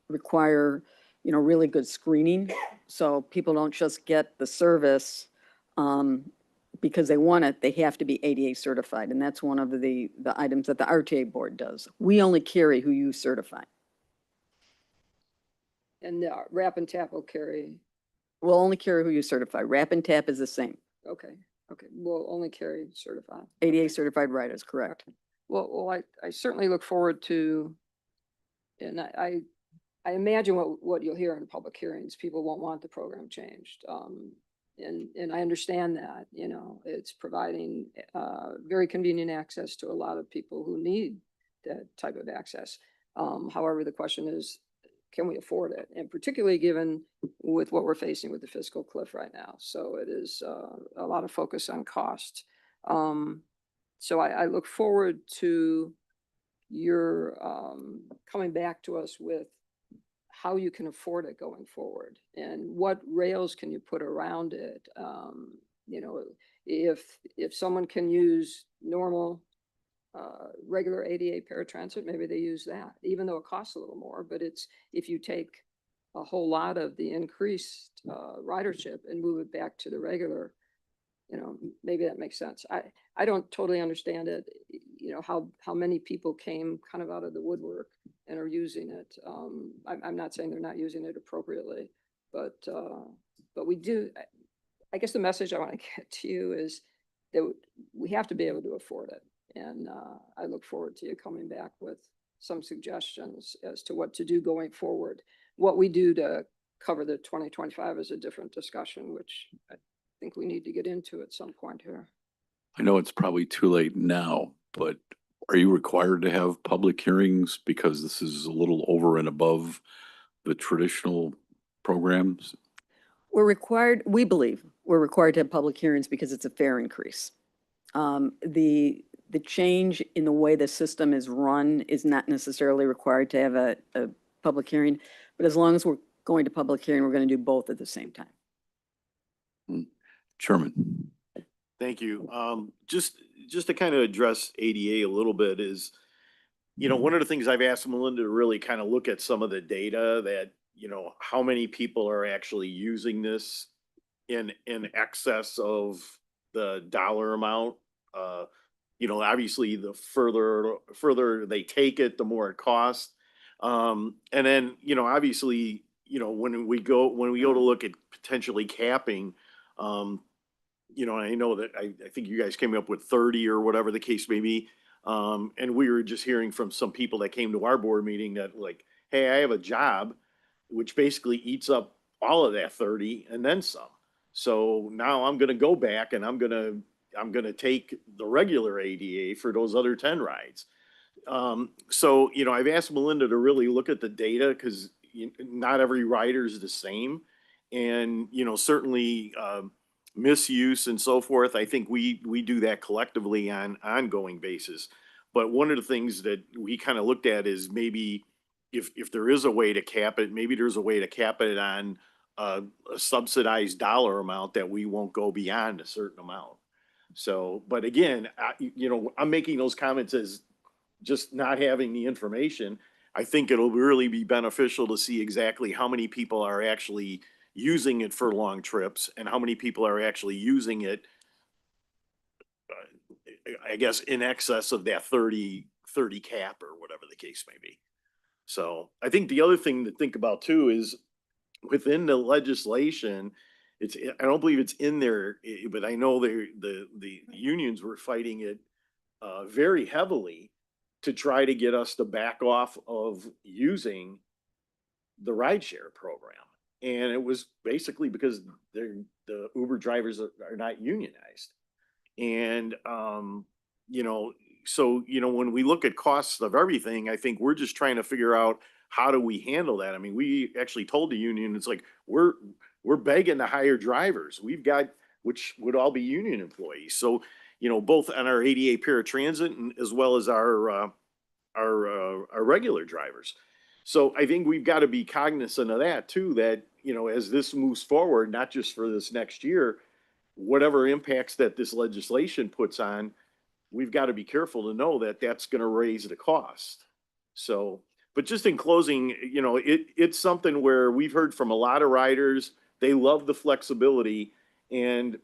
require, really good screening. So people don't just get the service because they want it, they have to be ADA certified. And that's one of the items that the RTA board does. We only carry who you certify. And wrap and tap will carry, We'll only carry who you certify. Wrap and tap is the same. okay, we'll only carry certified. ADA certified riders, correct. Well, I certainly look forward to, and I imagine what you'll hear in public hearings, people won't want the program changed. And I understand that, it's providing very convenient access to a lot of people who need that type of access. However, the question is, can we afford it? And particularly given with what we're facing with the fiscal cliff right now. So it is a lot of focus on cost. So I look forward to your coming back to us with how you can afford it going forward and what rails can you put around it. If someone can use normal regular ADA paratransit, maybe they use that, even though it costs a little more. But it's, if you take a whole lot of the increased ridership and move it back to the regular, maybe that makes sense. I don't totally understand it, how many people came kind of out of the woodwork and are using it. I'm not saying they're not using it appropriately, but we do. I guess the message I want to get to you is that we have to be able to afford it. And I look forward to you coming back with some suggestions as to what to do going forward. What we do to cover the 2025 is a different discussion, which I think we need to get into at some point here. I know it's probably too late now, but are you required to have public hearings because this is a little over and above the traditional programs? We believe we're required to have public hearings because it's a fair increase. The change in the way the system is run is not necessarily required to have a public hearing, but as long as we're going to public hearing, we're going to do both at the same time. Chairman. Thank you. Just to kind of address ADA a little bit is, one of the things I've asked Melinda to really kind of look at some of the data that, how many people are actually using this in excess of the dollar amount. Obviously the further they take it, the more it costs. And then, obviously, when we go to look at potentially capping, I know that I think you guys came up with 30 or whatever the case may be. And we were just hearing from some people that came to our board meeting that like, hey, I have a job, which basically eats up all of that 30 and then some. So now I'm going to go back and I'm going to take the regular ADA for those other 10 rides. So, I've asked Melinda to really look at the data because not every rider is the same. And, certainly, misuse and so forth. I think we do that collectively on ongoing basis. But one of the things that we kind of looked at is maybe if there is a way to cap it, maybe there's a way to cap it on a subsidized dollar amount that we won't go beyond a certain amount. So, but again, I'm making those comments as just not having the information. I think it'll really be beneficial to see exactly how many people are actually using it for long trips and how many people are actually using it, I guess, in excess of that 30 cap or whatever the case may be. So I think the other thing to think about too is within the legislation, I don't believe it's in there, but I know the unions were fighting it very heavily to try to get us to back off of using the rideshare program. And it was basically because the Uber drivers are not unionized. And, so, when we look at costs of everything, I think we're just trying to figure out how do we handle that? I mean, we actually told the union, it's like, we're begging to hire drivers. We've got, which would all be union employees. So, you know, both on our ADA paratransit and as well as our regular drivers. So I think we've got to be cognizant of that too, that, you know, as this moves forward, not just for this next year, whatever impacts that this legislation puts on, we've got to be careful to know that that's going to raise the cost. So, but just in closing, you know, it's something where we've heard from a lot of riders, they love the flexibility and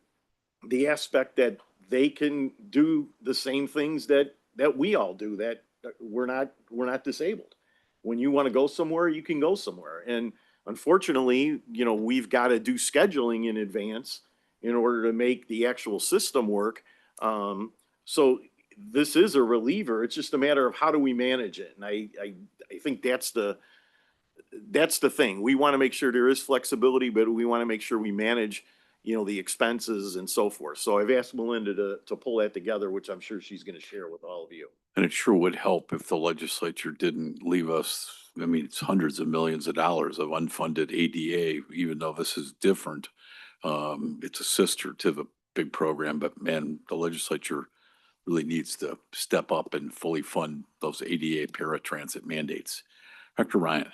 the aspect that they can do the same things that we all do, that we're not disabled. When you want to go somewhere, you can go somewhere. And unfortunately, you know, we've got to do scheduling in advance in order to make the actual system work. So this is a reliever. It's just a matter of how do we manage it. And I think that's the thing. We want to make sure there is flexibility, but we want to make sure we manage, you know, the expenses and so forth. So I've asked Melinda to pull that together, which I'm sure she's going to share with all of you. And it sure would help if the legislature didn't leave us, I mean, it's hundreds of millions of dollars of unfunded ADA, even though this is different. It's a sister to the big program, but man, the legislature really needs to step up and fully fund those ADA paratransit mandates. Dr. Ryan.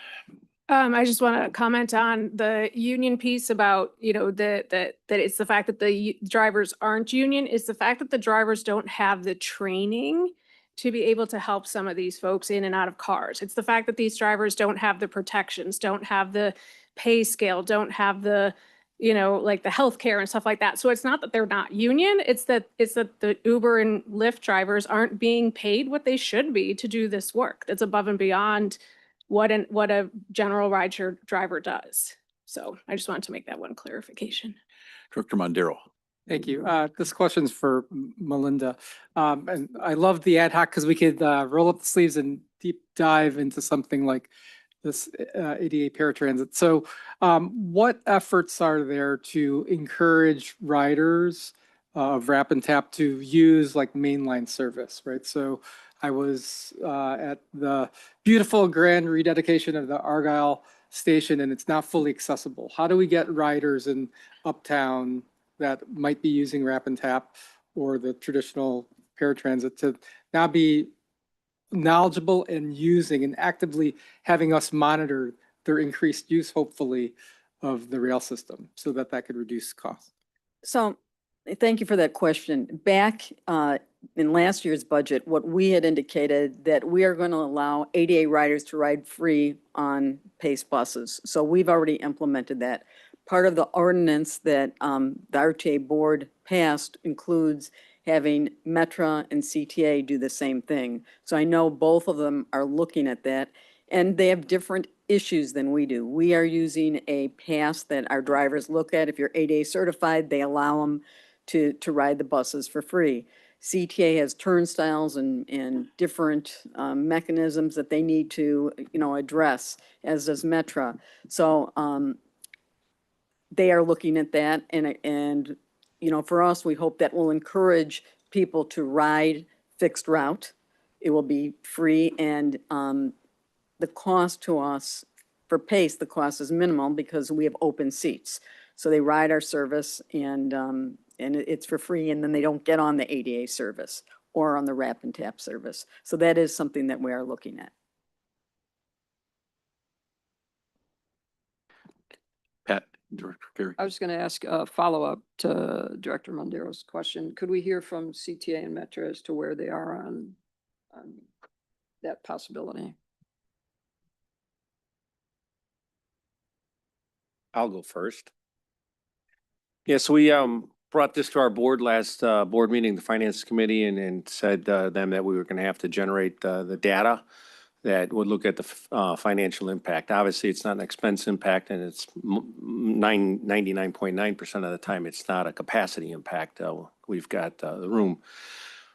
I just want to comment on the union piece about, you know, that it's the fact that the drivers aren't union. It's the fact that the drivers don't have the training to be able to help some of these folks in and out of cars. It's the fact that these drivers don't have the protections, don't have the pay scale, don't have the, you know, like the healthcare and stuff like that. So it's not that they're not union, it's that the Uber and Lyft drivers aren't being paid what they should be to do this work. That's above and beyond what a general rideshare driver does. So I just wanted to make that one clarification. Director Mondero. Thank you. This question's for Melinda. And I love the ad hoc because we could roll up the sleeves and deep dive into something like this ADA paratransit. So what efforts are there to encourage riders of Rap and Tap to use like mainline service, right? So I was at the beautiful grand rededication of the Argyle station and it's not fully accessible. How do we get riders in Uptown that might be using Rap and Tap or the traditional paratransit to now be knowledgeable and using and actively having us monitor their increased use, hopefully, of the rail system so that could reduce costs? So thank you for that question. Back in last year's budget, what we had indicated that we are going to allow ADA riders to ride free on PACE buses. So we've already implemented that. Part of the ordinance that the RTA board passed includes having Metra and CTA do the same thing. So I know both of them are looking at that and they have different issues than we do. We are using a pass that our drivers look at. If you're ADA certified, they allow them to ride the buses for free. CTA has turnstiles and different mechanisms that they need to, you know, address, as does Metra. So they are looking at that, and you know, for us, we hope that will encourage people to ride fixed route. It will be free, and the cost to us for PACE, the cost is minimal because we have open seats. So they ride our service, and it's for free, and then they don't get on the ADA service or on the Rap and Tap service. So that is something that we are looking at. Pat, Director Carey. I was going to ask a follow-up to Director Mondero's question. Could we hear from CTA and Metra as to where they are on that possibility? I'll go first. Yes, we brought this to our board last board meeting, the Finance Committee, and said them that we were going to have to generate the data that would look at the financial impact. Obviously, it's not an expense impact, and it's 99.9% of the time, it's not a capacity impact. We've got the room.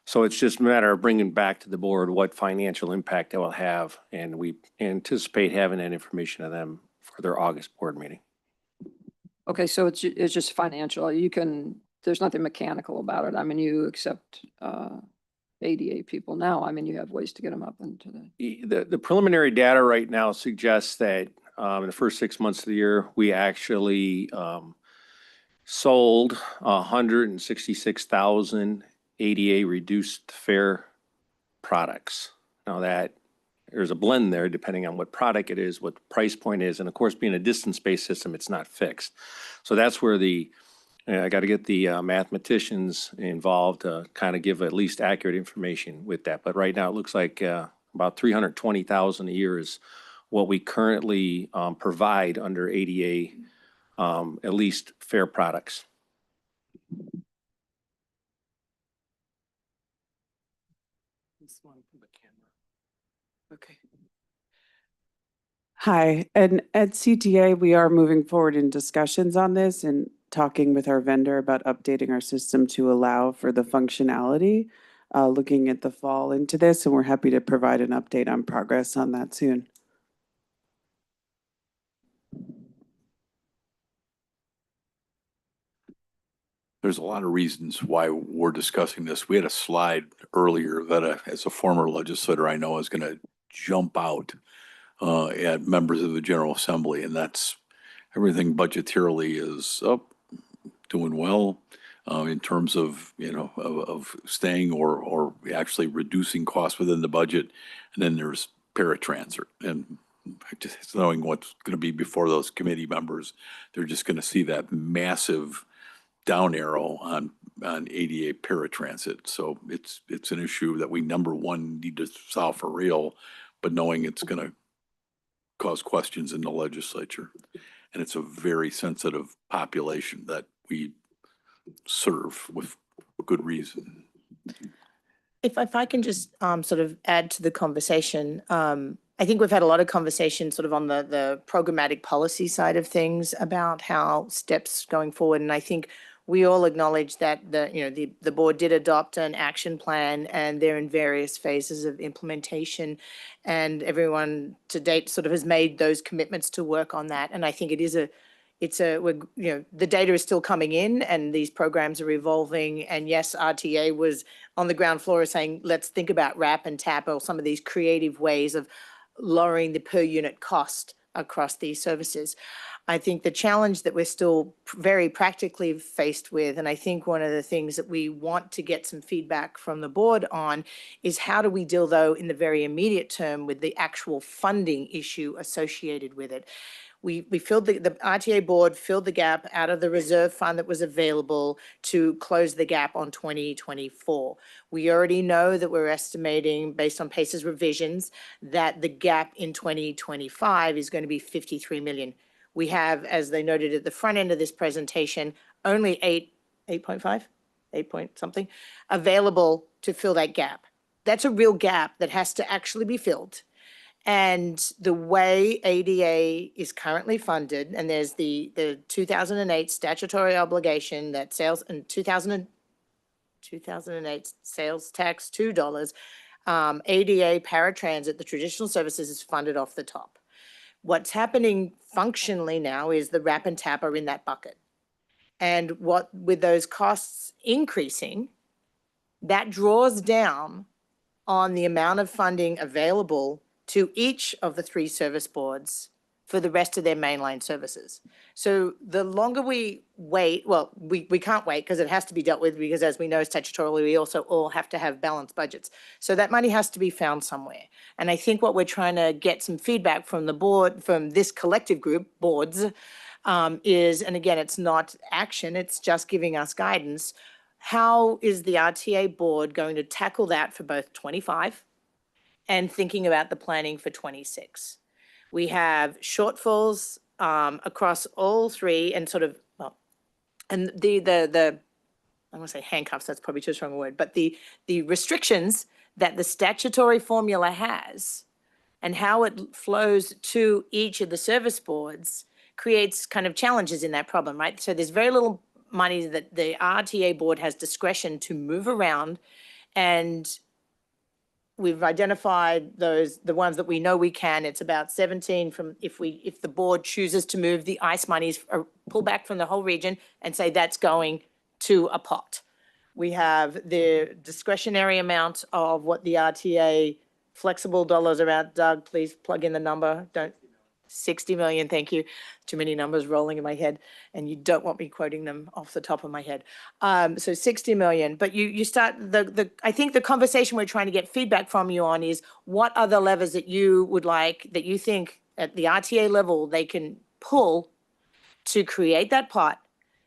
So it's just a matter of bringing back to the board what financial impact it will have, and we anticipate having that information to them for their August board meeting. Okay, so it's just financial. There's nothing mechanical about it. I mean, you accept ADA people now. I mean, you have ways to get them up into The preliminary data right now suggests that in the first 6 months of the year, we actually sold 166,000 ADA reduced fare products. Now that there's a blend there depending on what product it is, what the price point is, and of course, being a distance-based system, it's not fixed. So that's where I got to get the mathematicians involved to kind of give at least accurate information with that. But right now, it looks like about 320,000 a year is what we currently provide under ADA, at least fare products. Okay. Hi, and at CTA, we are moving forward in discussions on this and talking with our vendor about updating our system to allow for the functionality, looking at the fall into this, and we're happy to provide an update on progress on that soon. There's a lot of reasons why we're discussing this. We had a slide earlier that as a former legislator, I know is going to jump out at members of the General Assembly, and that's everything budgetarily is up, doing well in terms of, of staying or actually reducing costs within the budget. And then there's paratransit. And just knowing what's going to be before those committee members, they're just going to see that massive down arrow on ADA paratransit. So it's an issue that we, number one, need to solve for real, but knowing it's going to cause questions in the legislature. And it's a very sensitive population that we serve with good reason. If I can just sort of add to the conversation, I think we've had a lot of conversation sort of on the programmatic policy side of things about how steps going forward. And I think we all acknowledge that the board did adopt an action plan and they're in various phases of implementation, and everyone to date sort of has made those commitments to work on that. And I think the data is still coming in and these programs are evolving. And yes, RTA was on the ground floor saying, let's think about wrap and tap or some of these creative ways of lowering the per unit cost across these services. I think the challenge that we're still very practically faced with, and I think one of the things that we want to get some feedback from the board on, is how do we deal, though, in the very immediate term with the actual funding issue associated with it. We filled the RTA board filled the gap out of the reserve fund that was available to close the gap on 2024. We already know that we're estimating, based on PACE's revisions, that the gap in 2025 is going to be 53 million. We have, as they noted at the front end of this presentation, only 8 point something available to fill that gap. That's a real gap that has to actually be filled. And the way ADA is currently funded, and there's the 2008 statutory obligation that sales in 2008 sales tax $2, ADA paratransit, the traditional services, is funded off the top. What's happening functionally now is the wrap and tap are in that bucket. And what with those costs increasing, that draws down on the amount of funding available to each of the 3 service boards for the rest of their mainline services. So the longer we wait, well, we can't wait because it has to be dealt with, because as we know statutorily, we also all have to have balanced budgets. So that money has to be found somewhere. And I think what we're trying to get some feedback from the board, from this collective group, boards, is, and again, it's not action, it's just giving us guidance. How is the RTA board going to tackle that for both 25 and thinking about the planning for 26? We have shortfalls across all 3, and sort of, well, and the I want to say handcuffs, that's probably too strong a word, but the restrictions that the statutory formula has and how it flows to each of the service boards creates kind of challenges in that problem, right? So there's very little money that the RTA board has discretion to move around, and we've identified the ones that we know we can. It's about 17 from, if the board chooses to move the ICE monies, or pull back from the whole region and say that's going to a pot. We have the discretionary amount of what the RTA flexible dollars are at. Doug, please plug in the number. 60 million, thank you. Too many numbers rolling in my head, and you don't want me quoting them off the top of my head. So 60 million, but you start, I think the conversation we're trying to get feedback from you on is what are the levers that you would like, that you think at the RTA level they can pull to create that pot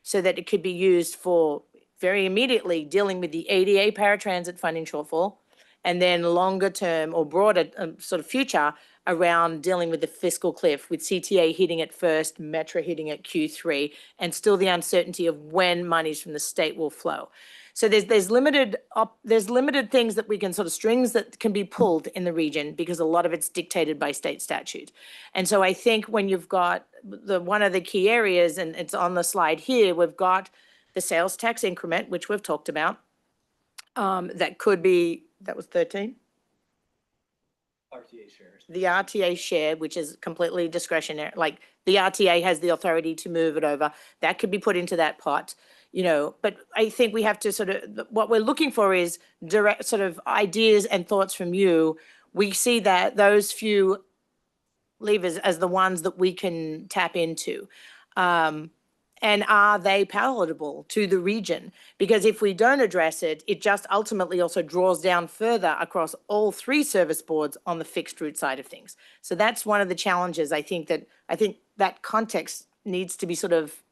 so that it could be used for very immediately dealing with the ADA paratransit funding shortfall, and then longer term or broader sort of future around dealing with the fiscal cliff, with CTA hitting it first, Metro hitting it Q3, and still the uncertainty of when monies from the state will flow. So there's limited things that we can sort of strings that can be pulled in the region because a lot of it's dictated by state statute. And so I think when you've got one of the key areas, and it's on the slide here, we've got the sales tax increment, which we've talked about. That could be, that was 13? RTA shares. The RTA share, which is completely discretionary, like the RTA has the authority to move it over. That could be put into that pot, you know, but I think we have to sort of, what we're looking for is direct sort of ideas and thoughts from you. We see that those few levers as the ones that we can tap into. And are they palatable to the region? Because if we don't address it, it just ultimately also draws down further across all three service boards on the fixed route side of things. So that's one of the challenges. I think that context needs to be sort of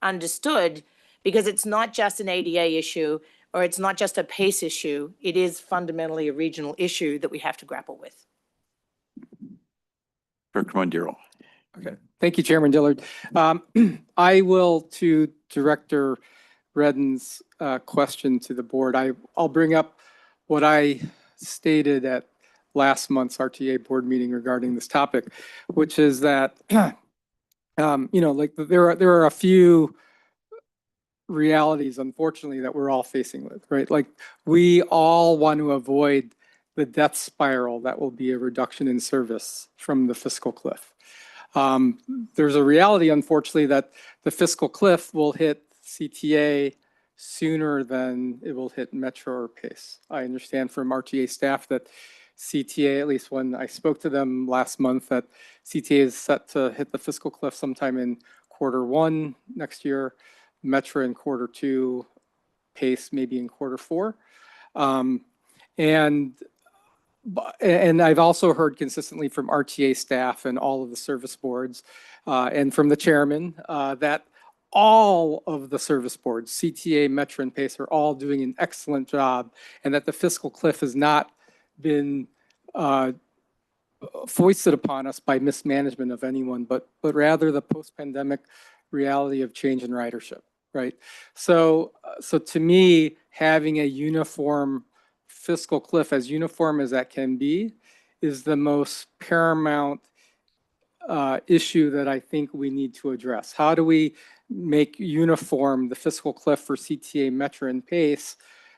understood, because it's not just an ADA issue or it's not just a PACE issue. It is fundamentally a regional issue that we have to grapple with. Director Mondero. Okay, thank you, Chairman Dillard. I will, to Director Redden's question to the board, I'll bring up what I stated at last month's RTA board meeting regarding this topic, which is that, you know, like there are a few realities, unfortunately, that we're all facing with, right? Like we all want to avoid the death spiral that will be a reduction in service from the fiscal cliff. There's a reality, unfortunately, that the fiscal cliff will hit CTA sooner than it will hit Metro or PACE. I understand from RTA staff that CTA, at least when I spoke to them last month, that CTA is set to hit the fiscal cliff sometime in Q1 next year, Metro in Q2, PACE maybe in Q4. And I've also heard consistently from RTA staff and all of the service boards and from the chairman that all of the service boards, CTA, Metro, and PACE, are all doing an excellent job, and that the fiscal cliff has not been foisted upon us by mismanagement of anyone, but rather the post-pandemic reality of change in ridership, right? So to me, having a uniform fiscal cliff, as uniform as that can be, is the most paramount issue that I think we need to address. How do we make uniform the fiscal cliff for CTA, Metro, and PACE?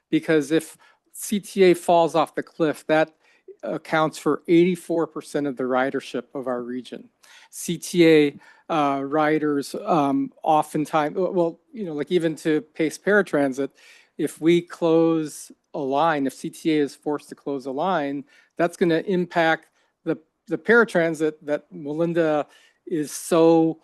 Because if CTA falls off the cliff, that accounts for 84% of the ridership of our region. CTA riders oftentimes, well, you know, like even to PACE paratransit, if we close a line, if CTA is forced to close a line, that's going to impact the paratransit that Melinda is so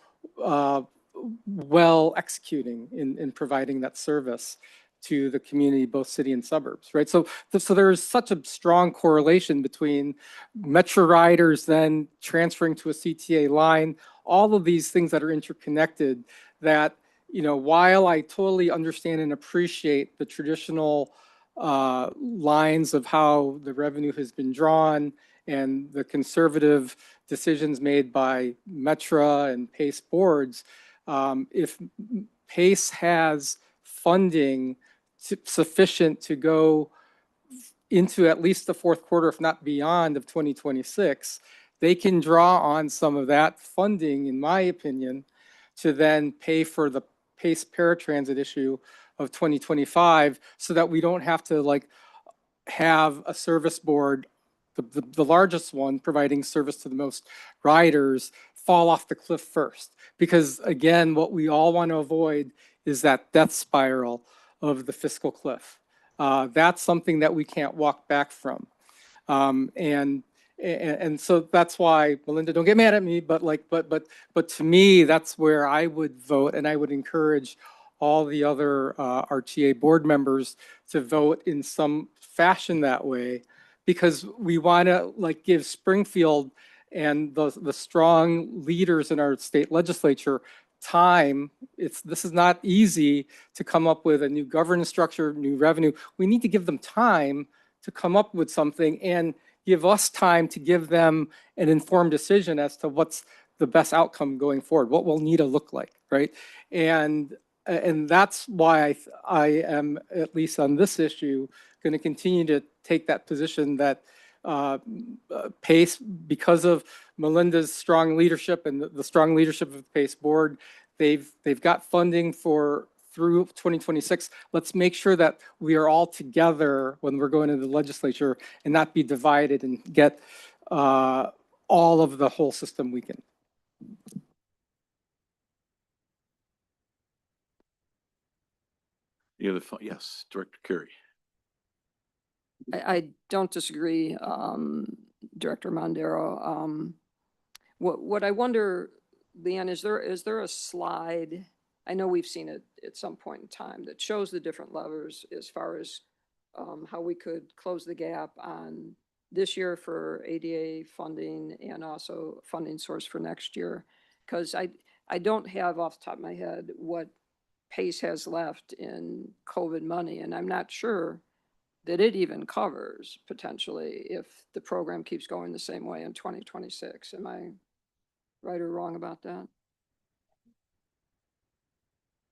well executing in providing that service to the community, both city and suburbs, right? So there is such a strong correlation between Metro riders then transferring to a CTA line, all of these things that are interconnected, that, you know, while I totally understand and appreciate the traditional lines of how the revenue has been drawn and the conservative decisions made by Metro and PACE boards, if PACE has funding sufficient to go into at least the Q4, if not beyond, of 2026, they can draw on some of that funding, in my opinion, to then pay for the PACE paratransit issue of 2025, so that we don't have to like have a service board, the largest one providing service to the most riders, fall off the cliff first. Because again, what we all want to avoid is that death spiral of the fiscal cliff. That's something that we can't walk back from. And And so that's why, Melinda, don't get mad at me, but to me, that's where I would vote, and I would encourage all the other RTA board members to vote in some fashion that way, because we want to like give Springfield and the strong leaders in our state legislature time. This is not easy to come up with a new governance structure, new revenue. We need to give them time to come up with something and give us time to give them an informed decision as to what's the best outcome going forward, what will NETA look like, right? And that's why I am, at least on this issue, going to continue to take that position that PACE, because of Melinda's strong leadership and the strong leadership of the PACE board, they've got funding through 2026. Let's make sure that we are all together when we're going to the legislature and not be divided and get all of the whole system we can. Yes, Director Carey. I don't disagree, Director Mondero. What I wonder, Leanne, is there a slide? I know we've seen it at some point in time that shows the different levers as far as how we could close the gap on this year for ADA funding and also funding source for next year. Because I don't have off the top of my head what PACE has left in COVID money, and I'm not sure that it even covers potentially if the program keeps going the same way in 2026. Am I right or wrong about that?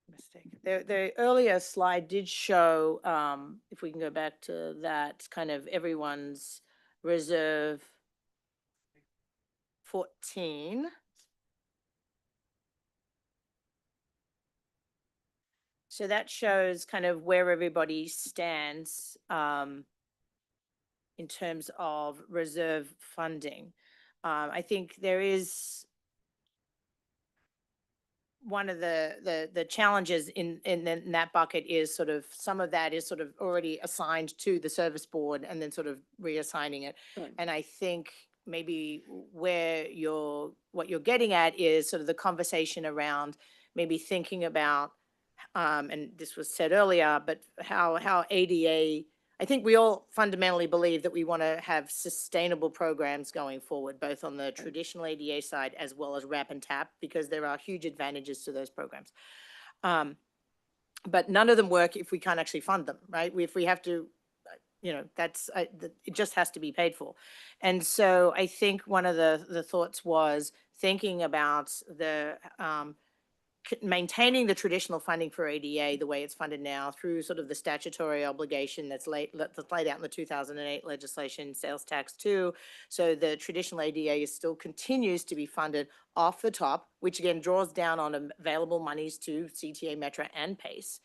Mistake. The earlier slide did show, if we can go back to that, kind of everyone's reserve 14. So that shows kind of where everybody stands in terms of reserve funding. I think there is one of the challenges in that bucket is sort of some of that is sort of already assigned to the service board and then sort of reassigning it. Right. And I think maybe what you're getting at is sort of the conversation around maybe thinking about, and this was said earlier, but how ADA, I think we all fundamentally believe that we want to have sustainable programs going forward, both on the traditional ADA side as well as RAP and TAP, because there are huge advantages to those programs. But none of them work if we can't actually fund them, right? If we have to, it just has to be paid for. And so I think one of the thoughts was thinking about the maintaining the traditional funding for ADA the way it's funded now through sort of the statutory obligation that's laid out in the 2008 legislation, sales tax 2. So the traditional ADA still continues to be funded off the top, which again draws down on available monies to CTA, Metro, and PACE.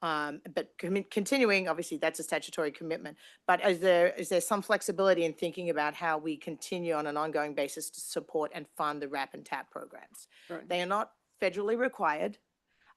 But continuing, obviously, that's a statutory commitment. But is there some flexibility in thinking about how we continue on an ongoing basis to support and fund the RAP and TAP programs? Right. They are not federally required.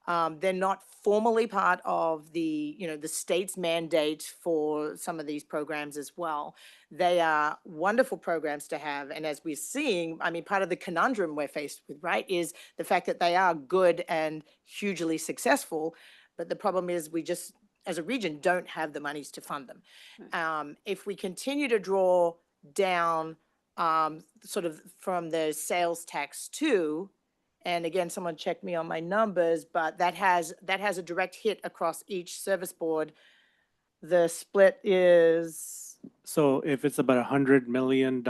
They're not formally part of the state's mandate for some of these programs as well. They are wonderful programs to have. And as we're seeing, I mean, part of the conundrum we're faced with, right, is the fact that they are good and hugely successful. But the problem is we just, as a region, don't have the monies to fund them. If we continue to draw down sort of from the sales tax 2, and again, someone checked me on my numbers, but that has a direct hit across each service board. The split is, So if it's about $100 million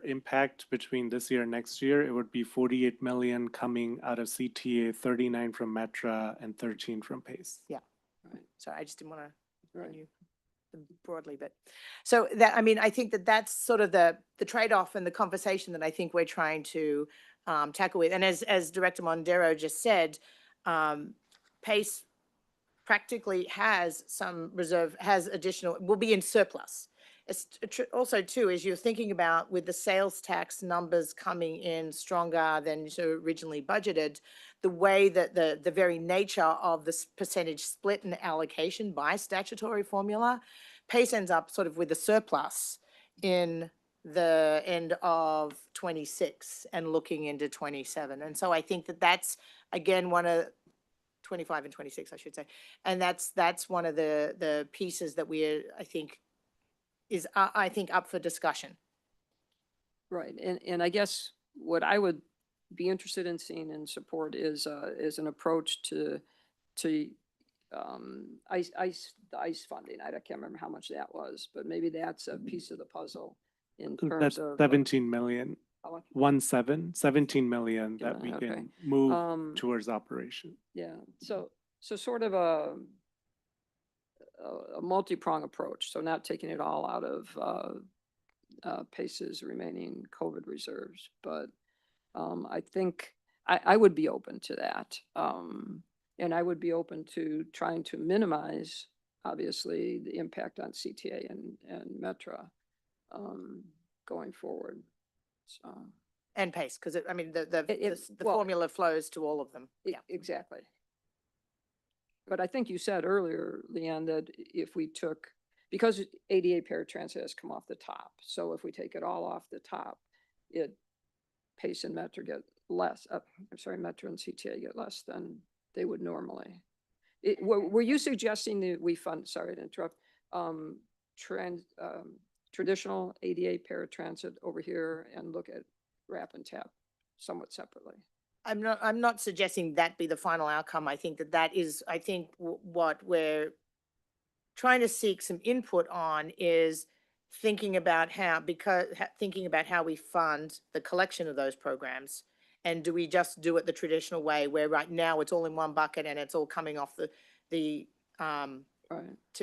impact between this year and next year, it would be 48 million coming out of CTA, 39 from Metra, and 13 from PACE. yeah. Right. Sorry, I just didn't want to run you broadly, but so that, I mean, I think that's sort of the trade-off and the conversation that I think we're trying to tackle with. And as Director Mondero just said, PACE practically has some reserve, has additional, will be in surplus. It's also too, as you're thinking about with the sales tax numbers coming in stronger than originally budgeted, the way that the very nature of this percentage split and allocation by statutory formula, PACE ends up sort of with a surplus in the end of 26 and looking into 27. And so I think that that's, again, one of 25 and 26, I should say. And that's one of the pieces that I think is, I think, up for discussion. Right, and I guess what I would be interested in seeing and support is an approach to the ICE funding. I can't remember how much that was, but maybe that's a piece of the puzzle in That's terms of. 17 million, how much? 17 million that we Okay. can move towards operation. Yeah, so sort of a multi-prong approach, so not taking it all out of PACE's remaining COVID reserves, but I think I would be open to that. And I would be open to trying to minimize, obviously, the impact on CTA and Metra going forward. So. And PACE, because I mean, the Well, formula flows to all of them. Yeah. Exactly. But I think you said earlier, Leanne, that if we took, because ADA paratransit has come off the top, so if we take it all off the top, PACE and Metra get less, Metra and CTA get less than they would normally. Were you suggesting that we fund, sorry to interrupt, traditional ADA paratransit over here and look at RAP and TAP somewhat separately? I'm not suggesting that be the final outcome. I think that is, I think what we're trying to seek some input on is thinking about how we fund the collection of those programs. And do we just do it the traditional way where right now it's all in one bucket and it's all coming off to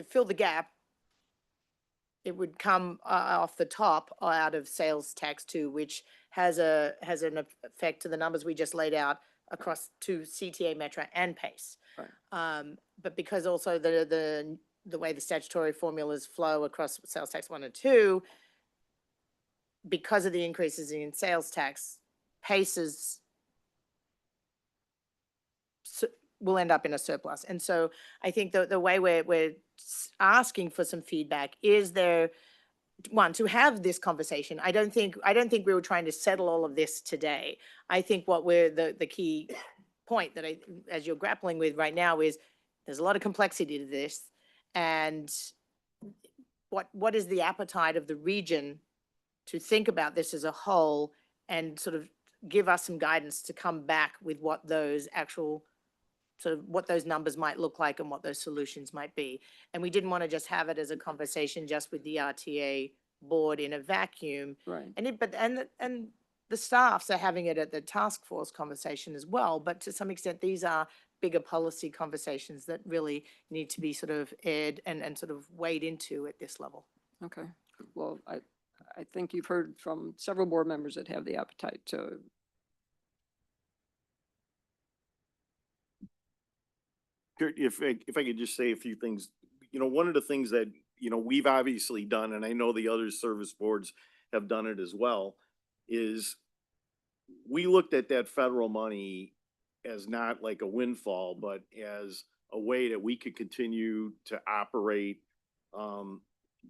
fill the gap? It would come off the top out of sales tax too, which has an effect to the numbers we just laid out across to CTA, Metra, and PACE. Right. But because also the way the statutory formulas flow across sales tax 1 and 2, because of the increases in sales tax, PACE's will end up in a surplus. And so I think the way we're asking for some feedback is there, one, to have this conversation. I don't think we were trying to settle all of this today. I think what the key point that as you're grappling with right now is there's a lot of complexity to this, and what is the appetite of the region to think about this as a whole and sort of give us some guidance to come back with what those what those numbers might look like and what those solutions might be. And we didn't want to just have it as a conversation just with the RTA board in a vacuum. Right. And the staffs are having it at the task force conversation as well. But to some extent, these are bigger policy conversations that really need to be sort of aired and sort of weighed into at this level. Okay. Well, I think you've heard from several board members that have the appetite to. If I could just say a few things, one of the things that, we've obviously done, and I know the other service boards have done it as well, is we looked at that federal money as not like a windfall, but as a way that we could continue to operate,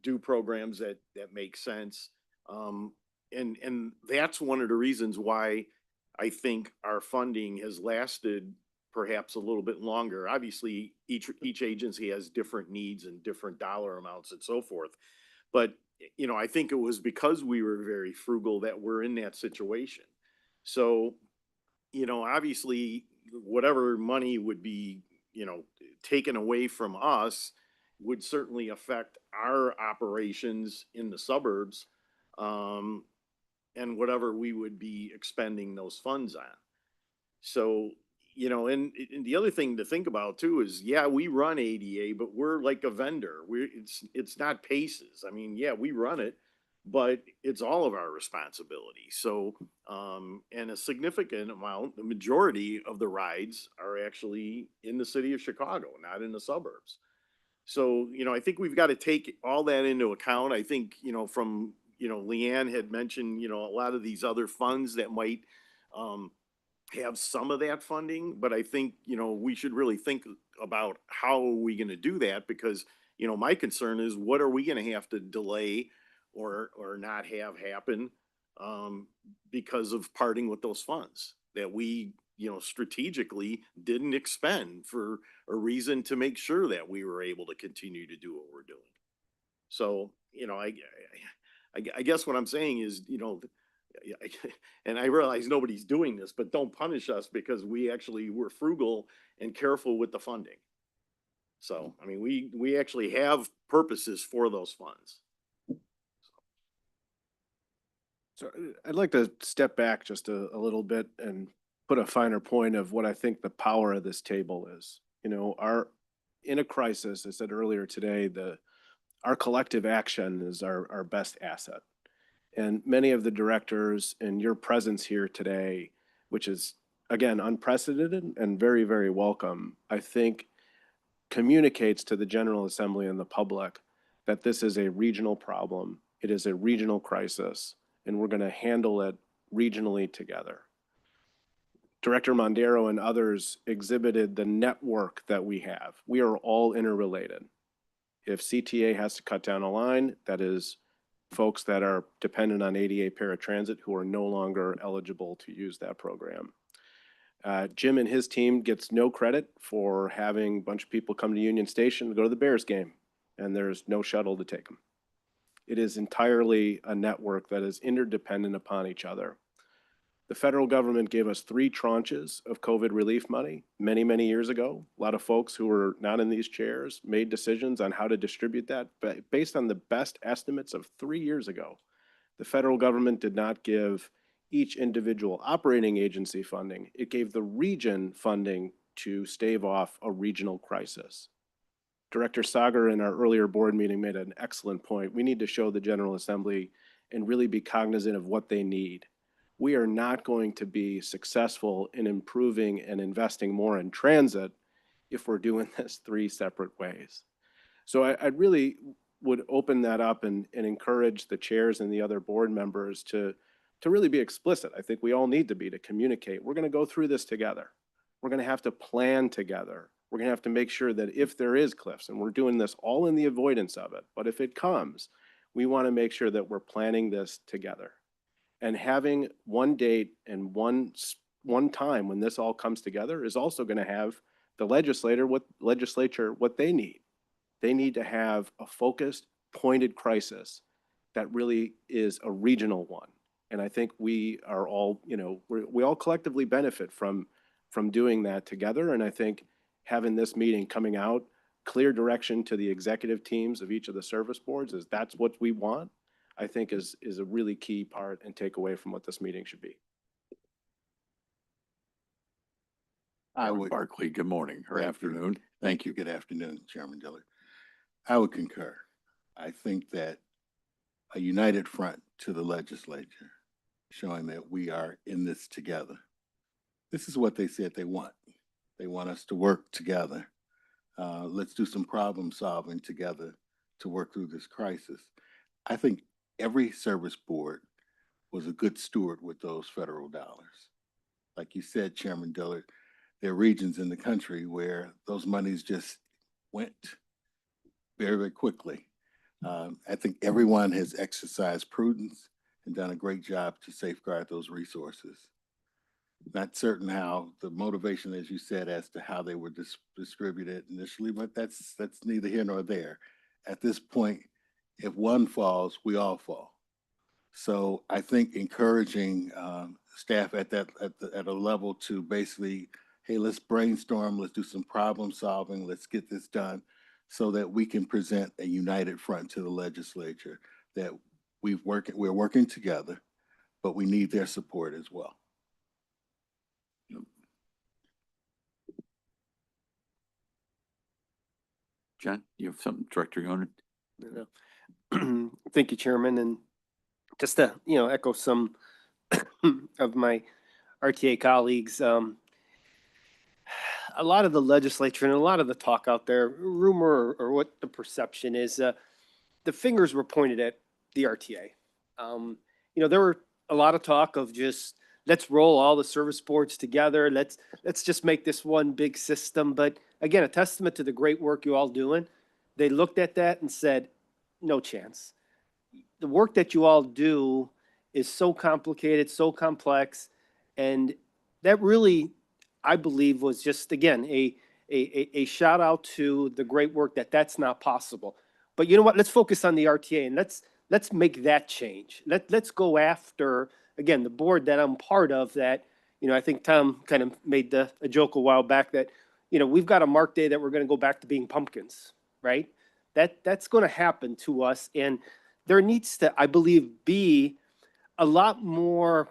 do programs that make sense. And that's one of the reasons why I think our funding has lasted perhaps a little bit longer. Obviously, each agency has different needs and different dollar amounts and so forth. But, I think it was because we were very frugal that we're in that situation. So, obviously, whatever money would be, taken away from us would certainly affect our operations in the suburbs, and whatever we would be expending those funds on. So, and the other thing to think about too is, yeah, we run ADA, but we're like a vendor. It's not PACE's. I mean, yeah, we run it, but it's all of our responsibility. So, and a significant amount, the majority of the rides are actually in the city of Chicago, not in the suburbs. So, I think we've got to take all that into account. I think, from, Leanne had mentioned, a lot of these other funds that might, have some of that funding, but I think, we should really think about how are we going to do that, because, my concern is what are we going to have to delay or not have happen because of parting with those funds that we, you know, strategically didn't expend for a reason to make sure that we were able to continue to do what we're doing. So, you know, I guess what I'm saying is, you know, and I realize nobody's doing this, but don't punish us because we actually were frugal and careful with the funding. So, I mean, we actually have purposes for those funds. So I'd like to step back just a little bit and put a finer point of what I think the power of this table is. You know, in a crisis, I said earlier today, our collective action is our best asset. And many of the directors and your presence here today, which is again unprecedented and very, very welcome, I think communicates to the General Assembly and the public that this is a regional problem. It is a regional crisis, and we're going to handle it regionally together. Director Mondero and others exhibited the network that we have. We are all interrelated. If CTA has to cut down a line, that is folks that are dependent on ADA paratransit who are no longer eligible to use that program. Jim and his team gets no credit for having a bunch of people come to Union Station to go to the Bears game, and there's no shuttle to take them. It is entirely a network that is interdependent upon each other. The federal government gave us 3 tranches of COVID relief money many, many years ago. A lot of folks who were not in these chairs made decisions on how to distribute that, but based on the best estimates of 3 years ago. The federal government did not give each individual operating agency funding. It gave the region funding to stave off a regional crisis. Director Sagar in our earlier board meeting made an excellent point. We need to show the General Assembly and really be cognizant of what they need. We are not going to be successful in improving and investing more in transit if we're doing this 3 separate ways. So I really would open that up and encourage the chairs and the other board members to really be explicit. I think we all need to be, to communicate. We're going to go through this together. We're going to have to plan together. We're going to have to make sure that if there is cliffs, and we're doing this all in the avoidance of it, but if it comes, we want to make sure that we're planning this together. And having one date and one time when this all comes together is also going to have the legislature what they need. They need to have a focused, pointed crisis that really is a regional one. And I think we are all, you know, we all collectively benefit from doing that together. And I think having this meeting coming out, clear direction to the executive teams of each of the service boards is that's what we want, I think is a really key part and takeaway from what this meeting should be. I would. Barclay, good morning or afternoon. Thank you. Good afternoon, Chairman Dillard. I would concur. I think that a united front to the legislature, showing that we are in this together. This is what they said they want. They want us to work together. Let's do some problem solving together to work through this crisis. I think every service board was a good steward with those federal dollars. Like you said, Chairman Dillard, there are regions in the country where those monies just went very, very quickly. I think everyone has exercised prudence and done a great job to safeguard those resources. Not certain how the motivation, as you said, as to how they were distributed initially, but that's neither here nor there. At this point, if one falls, we all fall. So I think encouraging staff at a level to basically, hey, let's brainstorm, let's do some problem solving, let's get this done, so that we can present a united front to the legislature that we're working together, but we need their support as well. John, you have something, Director Yonan? Thank you, Chairman. And just to, echo some of my RTA colleagues, a lot of the legislature and a lot of the talk out there, rumor or what the perception is, the fingers were pointed at the RTA. There were a lot of talk of just, let's roll all the service boards together. Let's just make this one big system. But again, a testament to the great work you all doing. They looked at that and said, no chance. the work that you all do is so complicated, so complex, and that really, I believe, was just, again, a shout out to the great work that's not possible. But you know what? Let's focus on the RTA and let's make that change. Let's go after, again, the board that I'm part of that, I think Tom kind of made a joke a while back that, we've got a mark day that we're going to go back to being pumpkins, right? That's going to happen to us. And there needs to, I believe, be a lot more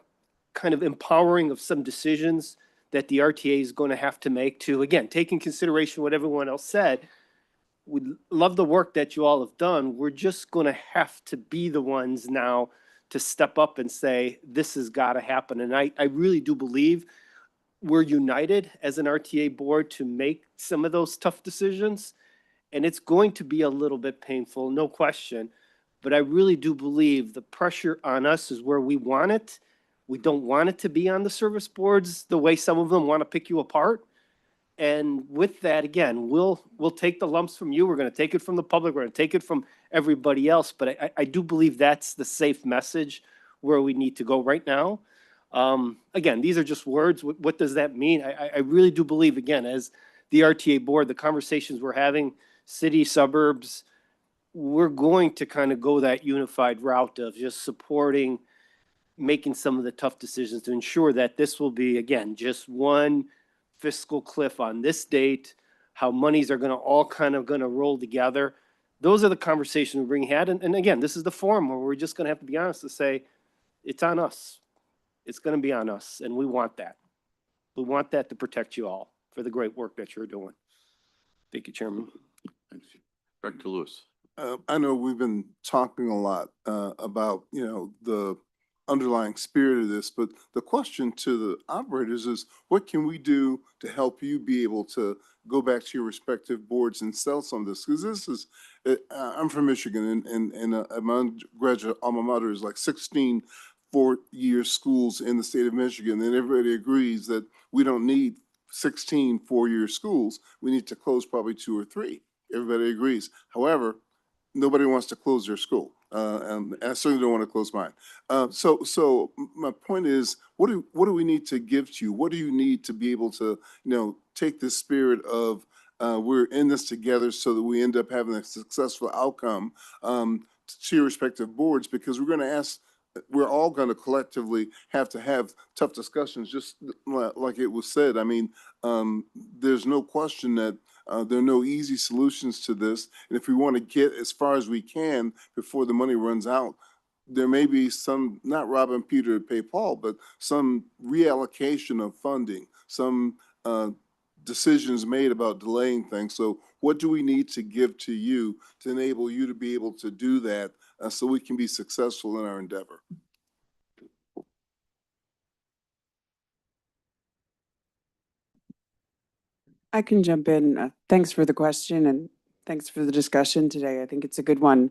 kind of empowering of some decisions that the RTA is going to have to make to, again, take in consideration what everyone else said. We love the work that you all have done. We're just going to have to be the ones now to step up and say, this has got to happen. And I really do believe we're united as an RTA board to make some of those tough decisions. And it's going to be a little bit painful, no question. But I really do believe the pressure on us is where we want it. We don't want it to be on the service boards the way some of them want to pick you apart. And with that, again, we'll take the lumps from you. We're going to take it from the public. We're going to take it from everybody else. But I do believe that's the safe message where we need to go right now. Again, these are just words. What does that mean? I really do believe, again, as the RTA board, the conversations we're having, city, suburbs, we're going to kind of go that unified route of just supporting, making some of the tough decisions to ensure that this will be, again, just one fiscal cliff on this date, how monies are going to all kind of going to roll together. Those are the conversations we're being had. And again, this is the forum where we're just going to have to be honest to say, it's on us. It's going to be on us. And we want that. We want that to protect you all for the great work that you're doing. Thank you, Chairman. Thanks. Dr. Lewis. I know we've been talking a lot about, the underlying spirit of this, but the question to the operators is, what can we do to help you be able to go back to your respective boards and sell some of this? Because this is, I'm from Michigan, and my undergraduate alma mater is like 16 four-year schools in the state of Michigan, and everybody agrees that we don't need 16 four-year schools. We need to close probably 2 or 3. Everybody agrees. However, nobody wants to close their school. And I certainly don't want to close mine. So my point is, what do we need to give to you? What do you need to be able to, take this spirit of we're in this together so that we end up having a successful outcome to your respective boards? Because we're all going to collectively have to have tough discussions, just like it was said. I mean, there's no question that there are no easy solutions to this. And if we want to get as far as we can before the money runs out, there may be some, not robbing Peter to pay Paul, but some reallocation of funding, some decisions made about delaying things. So what do we need to give to you to enable you to be able to do that so we can be successful in our endeavor? I can jump in. Thanks for the question and thanks for the discussion today. I think it's a good one.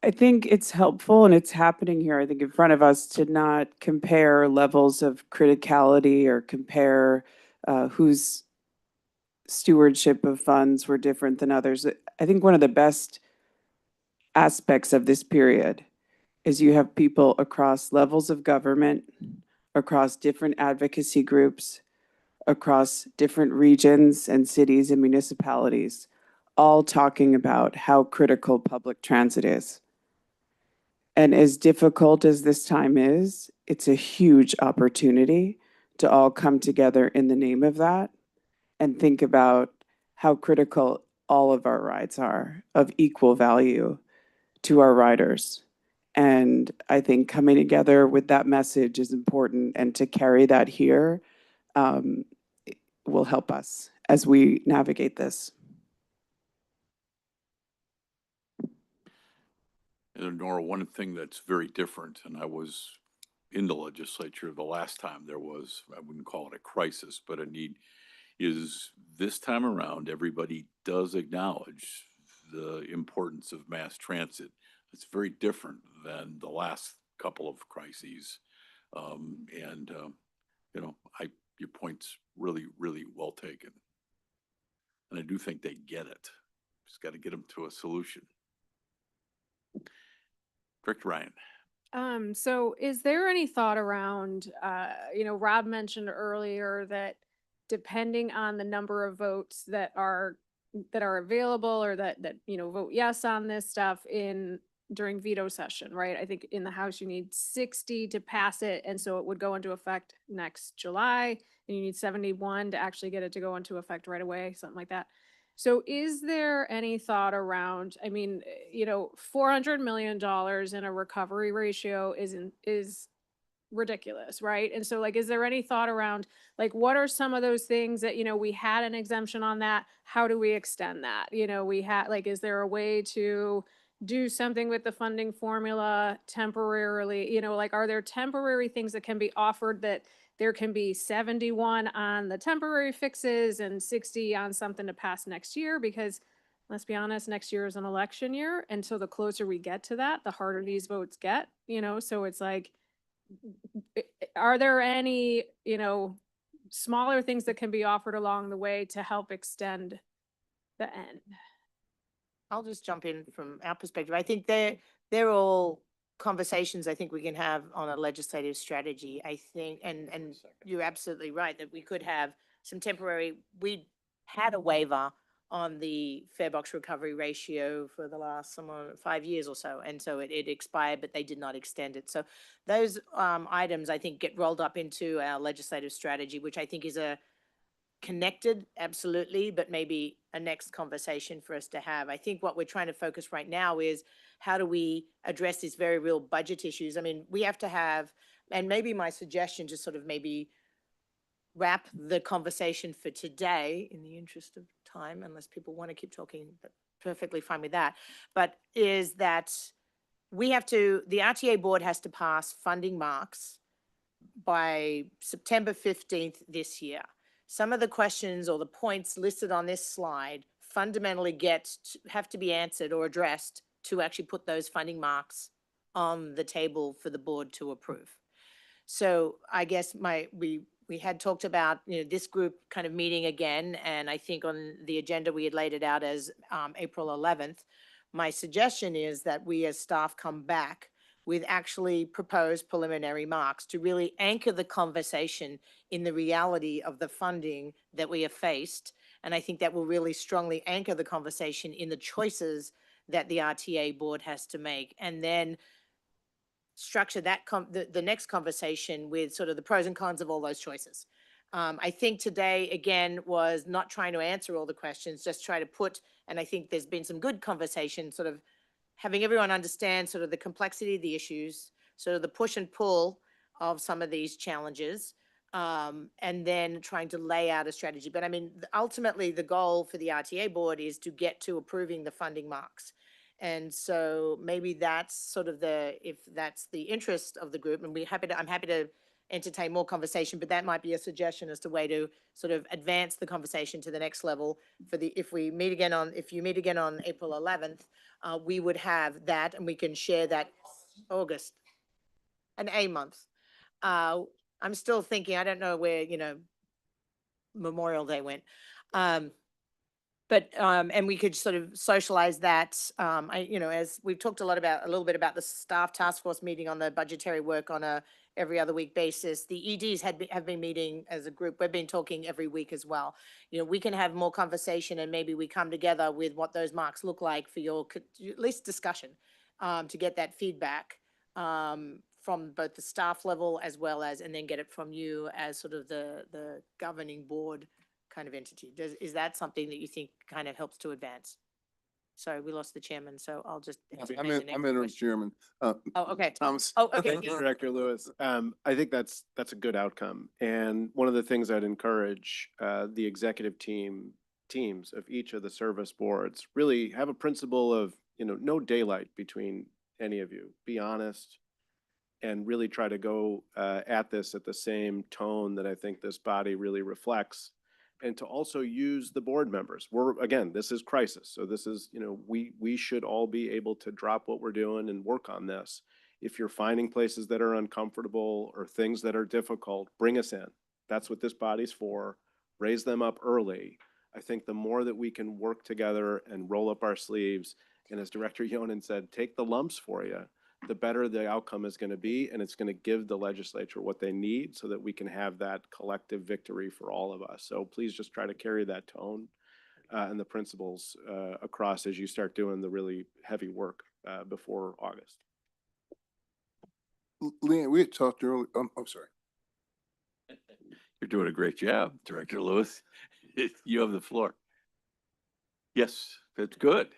I think it's helpful and it's happening here, I think, in front of us to not compare levels of criticality or compare whose stewardship of funds were different than others. I think one of the best aspects of this period is you have people across levels of government, across different advocacy groups, across different regions and cities and municipalities, all talking about how critical public transit is. And as difficult as this time is, it's a huge opportunity to all come together in the name of that and think about how critical all of our rides are, of equal value to our riders. And I think coming together with that message is important, and to carry that here will help us as we navigate this. And Nora, one thing that's very different, and I was in the legislature the last time there was, I wouldn't call it a crisis, but a need, is this time around, everybody does acknowledge the importance of mass transit. It's very different than the last couple of crises. Your point's really, really well taken. And I do think they get it. Just got to get them to a solution. Director Ryan. So is there any thought around, Rob mentioned earlier that depending on the number of votes that are available or that, vote yes on this stuff during veto session, right? I think in the House, you need 60 to pass it. And so it would go into effect next July, and you need 71 to actually get it to go into effect right away, something like that. So is there any thought around, $400 million in a recovery ratio is ridiculous, right? And so is there any thought around, what are some of those things that, we had an exemption on that? How do we extend that? We had, is there a way to do something with the funding formula temporarily? Are there temporary things that can be offered that there can be 71 on the temporary fixes and 60 on something to pass next year? Because let's be honest, next year is an election year. And so the closer we get to that, the harder these votes get, so it's are there any, smaller things that can be offered along the way to help extend the end? I'll just jump in from our perspective. I think they're all conversations I think we can have on a legislative strategy. I think, and you're absolutely right that we could have some temporary, we had a waiver on the fare box recovery ratio for the last 5 years or so. And so it expired, but they did not extend it. So those items I think get rolled up into our legislative strategy, which I think is connected, absolutely, but maybe a next conversation for us to have. I think what we're trying to focus right now is how do we address these very real budget issues? I mean, we have to have, and maybe my suggestion just sort of maybe wrap the conversation for today in the interest of time, unless people want to keep talking, but perfectly fine with that. But is that the RTA board has to pass funding marks by September 15th this year. Some of the questions or the points listed on this slide fundamentally have to be answered or addressed to actually put those funding marks on the table for the board to approve. So I guess we had talked about, this group kind of meeting again, and I think on the agenda we had laid it out as April 11th. My suggestion is that we as staff come back with actually proposed preliminary marks to really anchor the conversation in the reality of the funding that we have faced. And I think that will really strongly anchor the conversation in the choices that the RTA board has to make. And then structure that the next conversation with sort of the pros and cons of all those choices. I think today, again, was not trying to answer all the questions, just try to put, and I think there's been some good conversation, sort of having everyone understand sort of the complexity of the issues, sort of the push and pull of some of these challenges, and then trying to lay out a strategy. But I mean, ultimately, the goal for the RTA board is to get to approving the funding marks. And so maybe that's sort of if that's the interest of the group, and I'm happy to entertain more conversation, but that might be a suggestion as to way to sort of advance the conversation to the next level if you meet again on April 11th, we would have that and we can share that August, an A month. I'm still thinking, I don't know where, Memorial Day went. But, and we could sort of socialize that, as we've talked a little bit about the staff task force meeting on the budgetary work on a every other week basis. The EDs have been meeting as a group. We've been talking every week as well. We can have more conversation and maybe we come together with what those marks look like for your at least discussion, to get that feedback, from both the staff level as well as, and then get it from you as sort of the governing board kind of entity. Is that something that you think kind of helps to advance? Sorry, we lost the chairman, so I'll just. I'm interim chairman. Oh, okay. Thomas. Oh, okay. Director Lewis, I think that's a good outcome. And one of the things I'd encourage the executive teams of each of the service boards really have a principle of, no daylight between any of you. Be honest and really try to go at this at the same tone that I think this body really reflects. And to also use the board members. Again, this is crisis. So this is, we should all be able to drop what we're doing and work on this. If you're finding places that are uncomfortable or things that are difficult, bring us in. That's what this body's for. Raise them up early. I think the more that we can work together and roll up our sleeves, and as Director Yonan said, take the lumps for you, the better the outcome is going to be, and it's going to give the legislature what they need so that we can have that collective victory for all of us. So please just try to carry that tone and the principles across as you start doing the really heavy work before August. Leanne, we had talked earlier, I'm sorry. You're doing a great job, Director Lewis. You have the floor. Yes, that's good.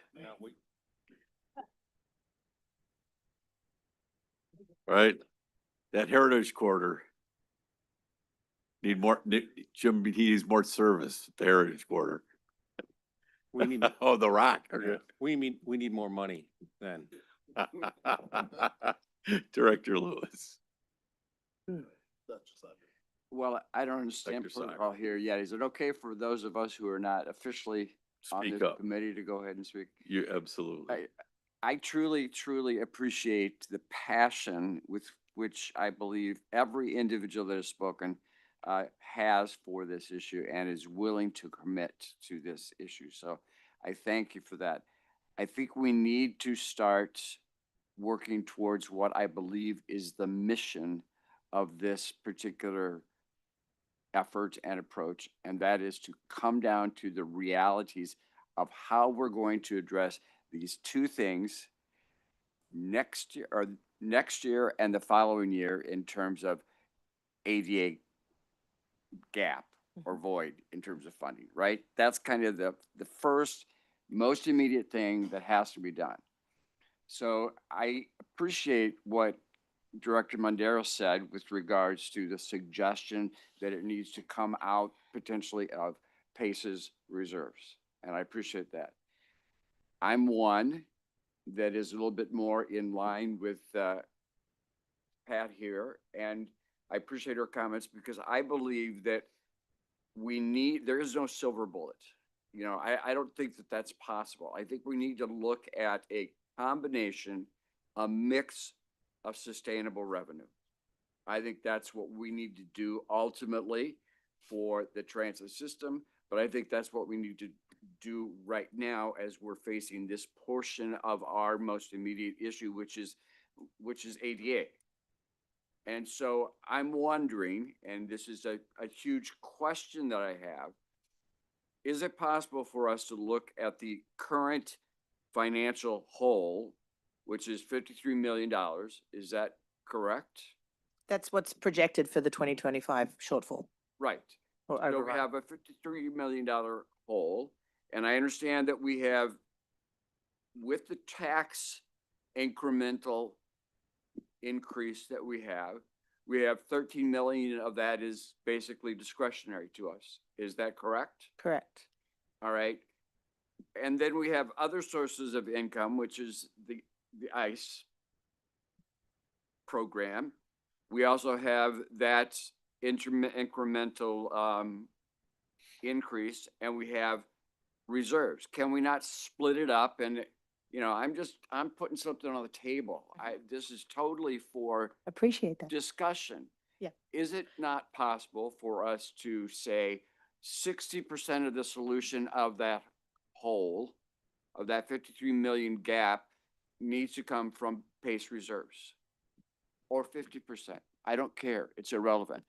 Right? That Heritage Quarter. Jim needs more service, the Heritage Quarter. We need, Oh, the Rock. we need more money then. Director Lewis. Well, I don't understand Dr. Simon. protocol here yet. Is it okay for those of us who are not officially on Speak this up. committee to go ahead and speak? You absolutely. I truly, truly appreciate the passion with which I believe every individual that has spoken has for this issue and is willing to commit to this issue. So I thank you for that. I think we need to start working towards what I believe is the mission of this particular effort and approach, and that is to come down to the realities of how we're going to address these two things next year and the following year in terms of ADA gap or void in terms of funding, right? That's kind of the first most immediate thing that has to be done. So I appreciate what Director Mondero said with regards to the suggestion that it needs to come out potentially of PACE's reserves. And I appreciate that. I'm one that is a little bit more in line with Pat here. And I appreciate her comments because I believe that there is no silver bullet. You know, I don't think that that's possible. I think we need to look at a combination, a mix of sustainable revenue. I think that's what we need to do ultimately for the transit system, but I think that's what we need to do right now as we're facing this portion of our most immediate issue, which is ADA. And so I'm wondering, and this is a huge question that I have, is it possible for us to look at the current financial hole, which is $53 million? Is that correct? That's what's projected for the 2025 shortfall. Right. Or So we overrun. have a $53 million hole, and I understand that we have, with the tax incremental increase that we have 13 million of that is basically discretionary to us. Is that correct? Correct. All right. And then we have other sources of income, which is the ICE program. We also have that incremental increase, and we have reserves. Can we not split it up? And, you know, I'm putting something on the table. This is totally for Appreciate that. discussion. Yeah. Is it not possible for us to say 60% of the solution of that hole, of that 53 million gap, needs to come from PACE reserves? Or 50%? I don't care. It's irrelevant.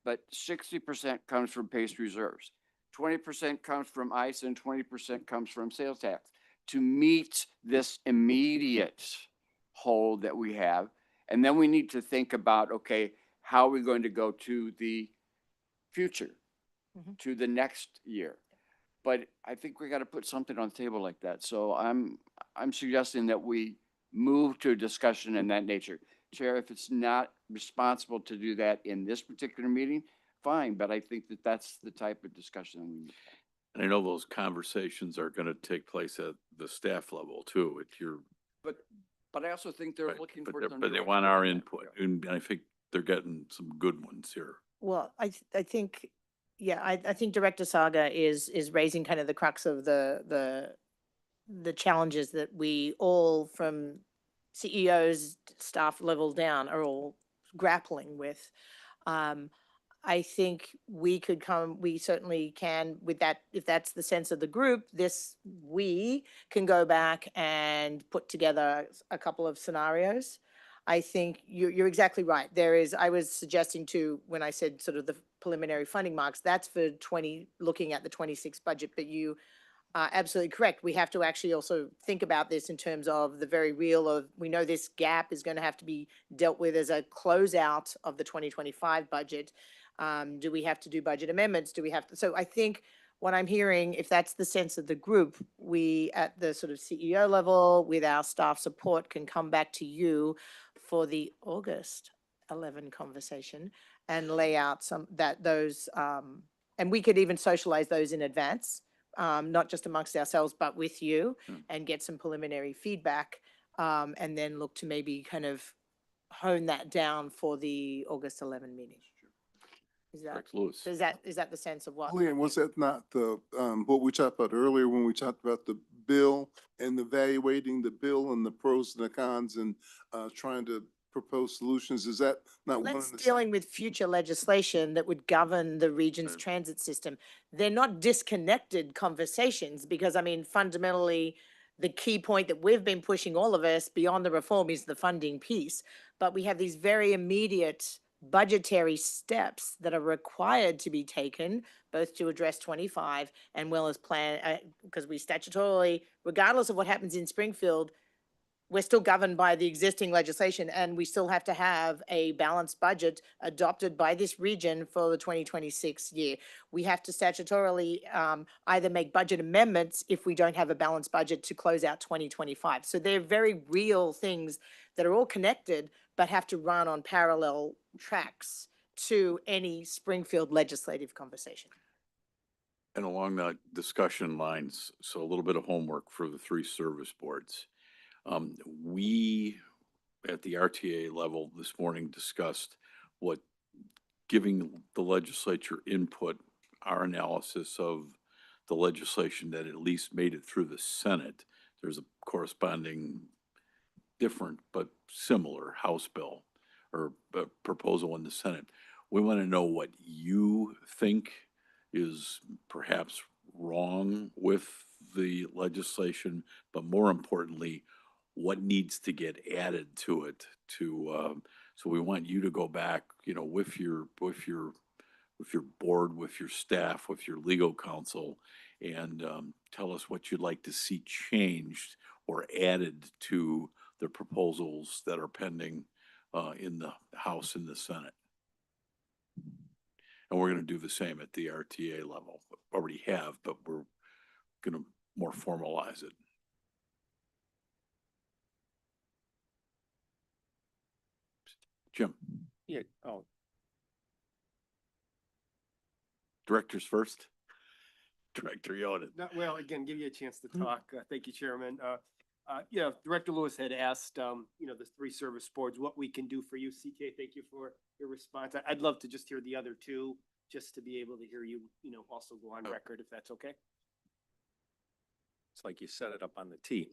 But 60% comes from PACE reserves. 20% comes from ICE and 20% comes from sales tax to meet this immediate hole that we have. And then we need to think about, okay, how are we going to go to the future, to the next year? But I think we got to put something on the table like that. So I'm suggesting that we move to a discussion in that nature. Chair, if it's not responsible to do that in this particular meeting, fine, but I think that that's the type of discussion we need to have. And I know those conversations are going to take place at the staff level too, at your. But I also think they're Right, looking but for. they're- some But they direction want our on that. input, and I think they're getting some good ones here. Well, I think, yeah, I think Director Saga is raising kind of the crux of the challenges that we all, from CEOs, staff level down, are all grappling with. I think we certainly can with that, if that's the sense of the group, we can go back and put together a couple of scenarios. I think you're exactly right. I was suggesting when I said sort of the preliminary funding marks, that's for looking at the 26 budget, but you are absolutely correct. We have to actually also think about this in terms of the very real we know this gap is going to have to be dealt with as a closeout of the 2025 budget. Do we have to do budget amendments? Do we have to? So I think what I'm hearing, if that's the sense of the group, we at the sort of CEO level with our staff support can come back to you for the August 11 conversation and lay out and we could even socialize those in advance, not just amongst ourselves, but with you, and get some preliminary feedback, and then look to maybe kind of hone that down for the August 11 meeting. Is that the sense of what? Leanne, was that not the, what we talked about earlier when we talked about the bill and evaluating the bill and the pros and the cons and trying to propose solutions? Is that not one of the? Dealing with future legislation that would govern the region's transit system. They're not disconnected conversations because, I mean, fundamentally, the key point that we've been pushing all of us beyond the reform is the funding piece. But we have these very immediate budgetary steps that are required to be taken, both to address 25 and well as plan, because we statutorily, regardless of what happens in Springfield, we're still governed by the existing legislation, and we still have to have a balanced budget adopted by this region for the 2026 year. We have to statutorily either make budget amendments if we don't have a balanced budget to close out 2025. So they're very real things that are all connected, but have to run on parallel tracks to any Springfield legislative conversation. And along that discussion lines, so a little bit of homework for the three service boards. We, at the RTA level this morning, discussed what giving the legislature input, our analysis of the legislation that at least made it through the Senate. There's a corresponding different but similar House bill or proposal in the Senate. We want to know what you think is perhaps wrong with the legislation, but more importantly, what needs to get added to it so we want you to go back, with your board, with your staff, with your legal counsel, and tell us what you'd like to see changed or added to the proposals that are pending in the House and the Senate. And we're going to do the same at the RTA level. Already have, but we're going to more formalize it. Jim. Yeah. Oh, Directors first. Director Yoden. Well, again, give you a chance to talk. Thank you, Chairman. Director Lewis had asked, the three service boards, what we can do for you. CK, thank you for your response. I'd love to just hear the other two, just to be able to hear you, also go on record, if that's okay. it's like you set it up on the tee.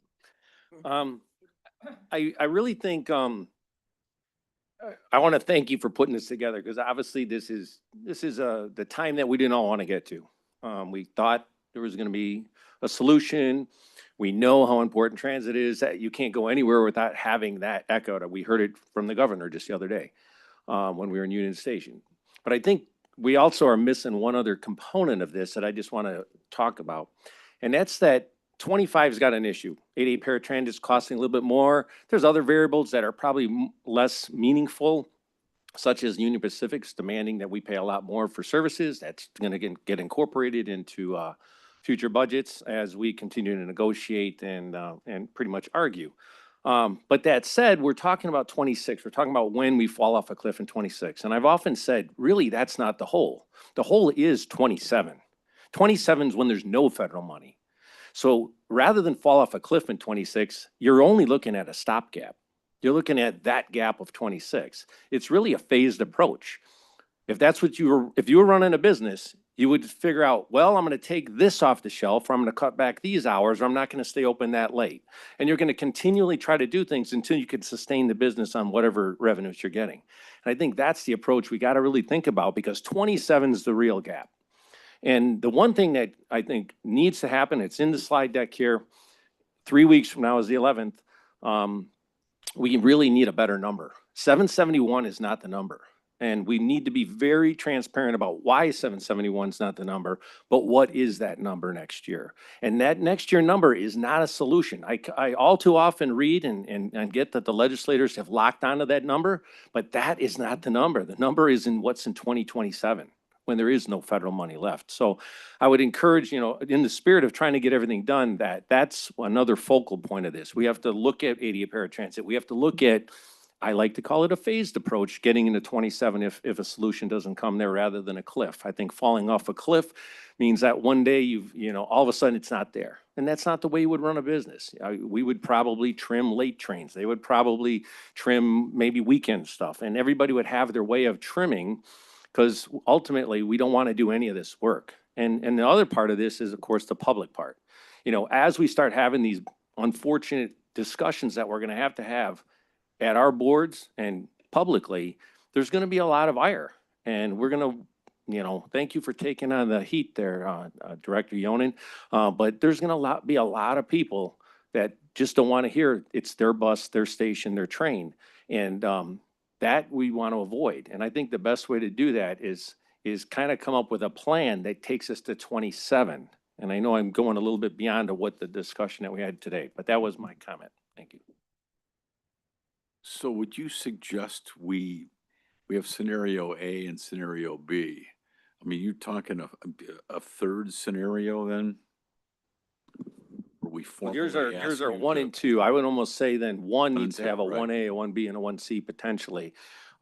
I really think, I want to thank you for putting this together because obviously this is the time that we didn't all want to get to. We thought there was going to be a solution. We know how important transit is, that you can't go anywhere without having that echoed. We heard it from the governor just the other day when we were in Union Station. But I think we also are missing one other component of this that I just want to talk about. And that's that 25's got an issue. 88 paratransit is costing a little bit more. There's other variables that are probably less meaningful, such as Union Pacific's demanding that we pay a lot more for services. That's going to get incorporated into future budgets as we continue to negotiate and pretty much argue. But that said, we're talking about 26. We're talking about when we fall off a cliff in 26. And I've often said, really, that's not the whole. The whole is 27. 27 is when there's no federal money. So rather than fall off a cliff in 26, you're only looking at a stopgap. You're looking at that gap of 26. It's really a phased approach. If that's what if you were running a business, you would figure out, well, I'm going to take this off the shelf, or I'm going to cut back these hours, or I'm not going to stay open that late. And you're going to continually try to do things until you can sustain the business on whatever revenues you're getting. And I think that's the approach we got to really think about, because 27 is the real gap. And the one thing that I think needs to happen, it's in the slide deck here, 3 weeks from now is the 11th. we really need a better number. 771 is not the number. And we need to be very transparent about why 771 is not the number, but what is that number next year? And that next year number is not a solution. I all too often read and get that the legislators have locked onto that number, but that is not the number. The number is in what's in 2027 when there is no federal money left. So I would encourage, in the spirit of trying to get everything done, that's another focal point of this. We have to look at ADA paratransit. We have to look at, I like to call it a phased approach, getting into 27 if a solution doesn't come there rather than a cliff. I think falling off a cliff means that one day all of a sudden it's not there. And that's not the way you would run a business. We would probably trim late trains. They would probably trim maybe weekend stuff, and everybody would have their way of trimming, because ultimately we don't want to do any of this work. And the other part of this is, of course, the public part. As we start having these unfortunate discussions that we're going to have at our boards and publicly, there's going to be a lot of ire. And we're going to, thank you for taking on the heat there, Director Yonan. But there's going to be a lot of people that just don't want to hear it's their bus, their station, their train. And that we want to avoid. And I think the best way to do that is kind of come up with a plan that takes us to 27. And I know I'm going a little bit beyond what the discussion that we had today, but that was my comment. Thank you. So would you suggest we have scenario A and scenario B? I mean, you're talking a third scenario then? Here's our 1 and 2. I would almost say then one needs to have a 1A, a 1B, and a 1C potentially,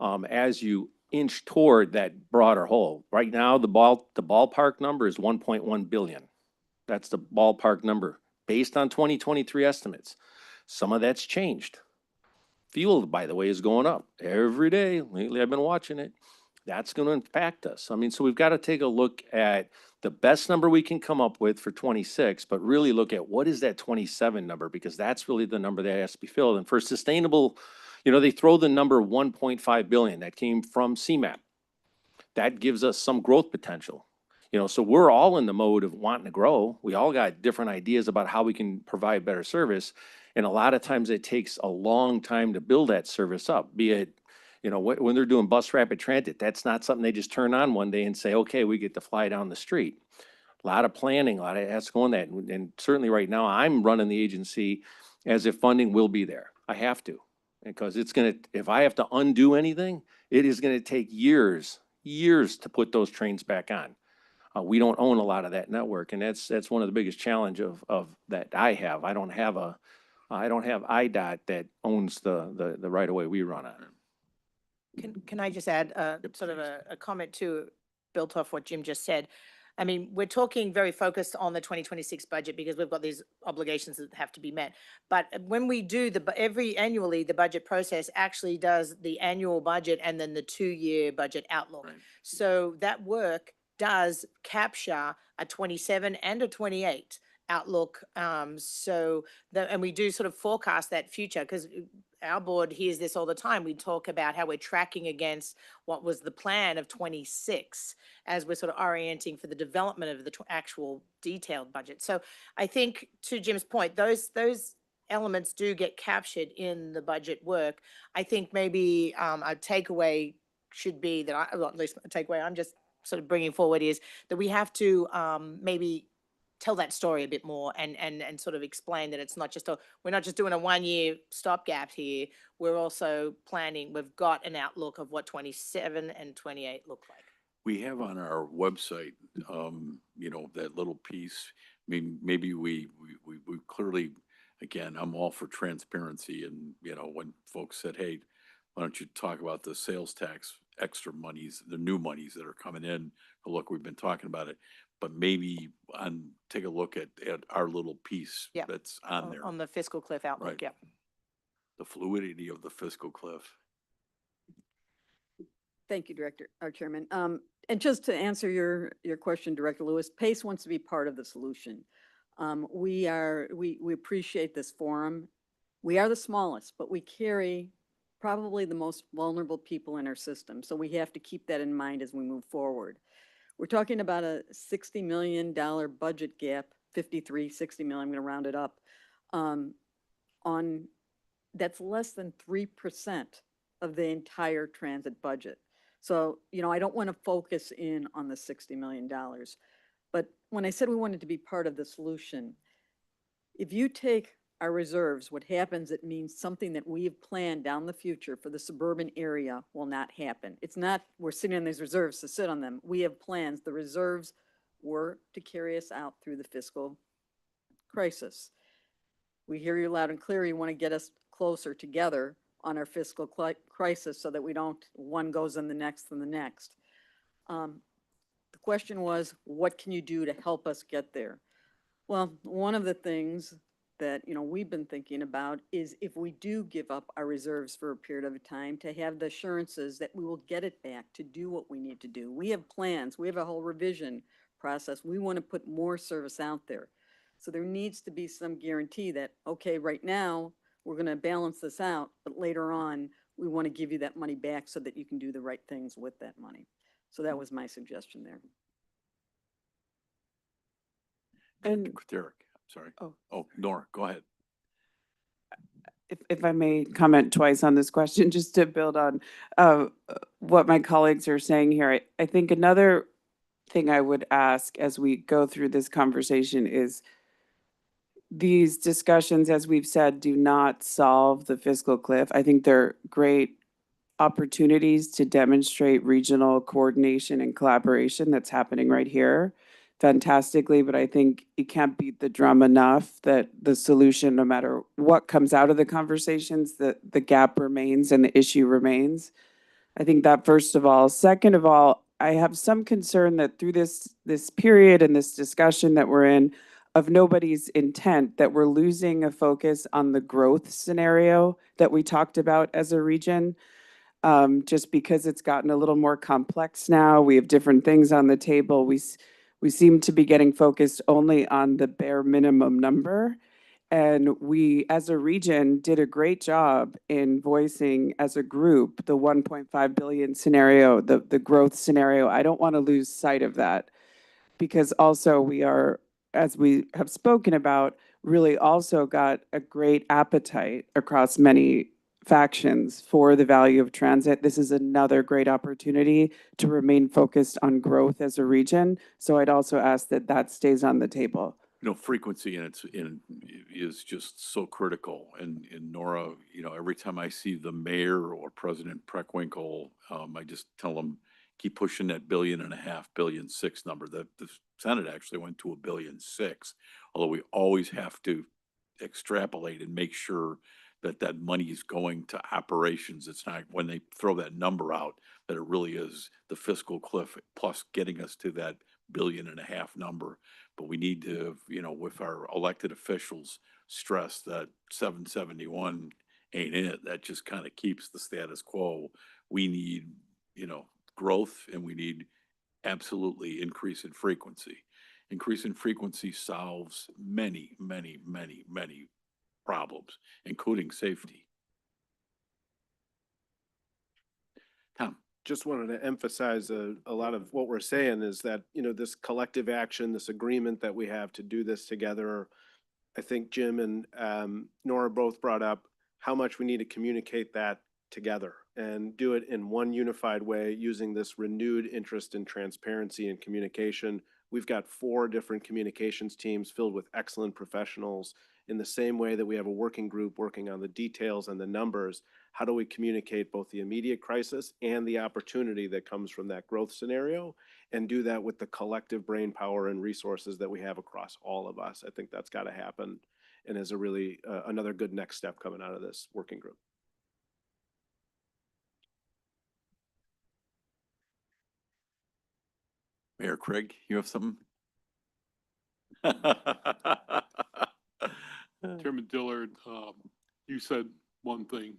as you inch toward that broader whole. Right now, the ballpark number is 1.1 billion. That's the ballpark number based on 2023 estimates. Some of that's changed. Fuel, by the way, is going up every day. Lately, I've been watching it. That's going to impact us. I mean, so we've got to take a look at the best number we can come up with for 26, but really look at what is that 27 number, because that's really the number that has to be filled. And for sustainable, they throw the number 1.5 billion that came from CMAP. That gives us some growth potential. So we're all in the mode of wanting to grow. We all got different ideas about how we can provide better service. And a lot of times it takes a long time to build that service up, be it, when they're doing bus rapid transit, that's not something they just turn on one day and say, okay, we get to fly down the street. A lot of planning, a lot of that's going that. And certainly right now I'm running the agency as if funding will be there. I have to, because if I have to undo anything, it is going to take years to put those trains back on. We don't own a lot of that network, and that's one of the biggest challenge of that I have. I don't have IDOT that owns the right of way we run on. Can I just add sort of a comment too, built off what Jim just said? I mean, we're talking very focused on the 2026 budget because we've got these obligations that have to be met. But when we do annually, the budget process actually does the annual budget and then the 2-year budget outlook. Right. So that work does capture a 27 and a 28 outlook. And we do sort of forecast that future, because our board hears this all the time. We talk about how we're tracking against what was the plan of 26 as we're sort of orienting for the development of the actual detailed budget. So I think, to Jim's point, those elements do get captured in the budget work. I think maybe a takeaway should be that at least a takeaway I'm just sort of bringing forward is that we have to maybe tell that story a bit more and sort of explain that it's not just we're not just doing a 1-year stopgap here. We're also planning, we've got an outlook of what 27 and 28 look like. We have on our website, that little piece. I mean, maybe we clearly, again, I'm all for transparency. And, when folks said, hey, why don't you talk about the sales tax extra monies, the new monies that are coming in? Look, we've been talking about it, but maybe take a look at our little piece that's on there. On the fiscal cliff outlook, Right. yeah. The fluidity of the fiscal cliff. Thank you, Chairman. And just to answer your question, Director Lewis, PACE wants to be part of the solution. We appreciate this forum. We are the smallest, but we carry probably the most vulnerable people in our system. So we have to keep that in mind as we move forward. We're talking about a $60 million budget gap, 60 million, I'm going to round it up, on that's less than 3% of the entire transit budget. So, you know, I don't want to focus in on the $60 million. But when I said we wanted to be part of the solution, if you take our reserves, what happens, it means something that we have planned down the future for the suburban area will not happen. It's not we're sitting on these reserves to sit on them. We have plans. The reserves were to carry us out through the fiscal crisis. We hear you loud and clear. You want to get us closer together on our fiscal crisis so that we don't, one goes in the next and the next. The question was, what can you do to help us get there? Well, one of the things that, you know, we've been thinking about is if we do give up our reserves for a period of time, to have the assurances that we will get it back to do what we need to do. We have plans. We have a whole revision process. We want to put more service out there. So there needs to be some guarantee that, okay, right now we're going to balance this out, but later on we want to give you that money back so that you can do the right things with that money. So that was my suggestion there. And Derek, I'm sorry. Oh, Nora, go ahead. If I may comment twice on this question, just to build on what my colleagues are saying here, I think another thing I would ask as we go through this conversation is these discussions, as we've said, do not solve the fiscal cliff. I think they're great opportunities to demonstrate regional coordination and collaboration that's happening right here fantastically, but I think you can't beat the drum enough that the solution, no matter what comes out of the conversations, that the gap remains and the issue remains. I think that first of all. Second of all, I have some concern that through this period and this discussion that we're in, of nobody's intent, that we're losing a focus on the growth scenario that we talked about as a region. Just because it's gotten a little more complex now, we have different things on the table. We seem to be getting focused only on the bare minimum number. And we, as a region, did a great job in voicing as a group the 1.5 billion scenario, the growth scenario. I don't want to lose sight of that, because also we are, as we have spoken about, really also got a great appetite across many factions for the value of transit. This is another great opportunity to remain focused on growth as a region. So I'd also ask that that stays on the table. You know, frequency is just so critical. And Nora, you know, every time I see the mayor or President Preckwinkle, I just tell them, keep pushing that $1.5 billion, $1.6 billion number. The Senate actually went to $1.6 billion, although we always have to extrapolate and make sure that that money is going to operations. It's not when they throw that number out that it really is the fiscal cliff plus getting us to that $1.5 billion number. But we need to, you know, with our elected officials, stress that 771 ain't it. That just kind of keeps the status quo. We need, you know, growth, and we need absolutely increase in frequency. Increase in frequency solves many, many, many, many problems, including safety. Tom. Just wanted to emphasize a lot of what we're saying is that, you know, this collective action, this agreement that we have to do this together. I think Jim and Nora both brought up how much we need to communicate that together and do it in one unified way using this renewed interest in transparency and communication. We've got 4 different communications teams filled with excellent professionals. In the same way that we have a working group working on the details and the numbers, how do we communicate both the immediate crisis and the opportunity that comes from that growth scenario, and do that with the collective brain power and resources that we have across all of us? I think that's got to happen, and is a really another good next step coming out of this working group. Mayor Craig, you have something? Chairman Dillard, you said one thing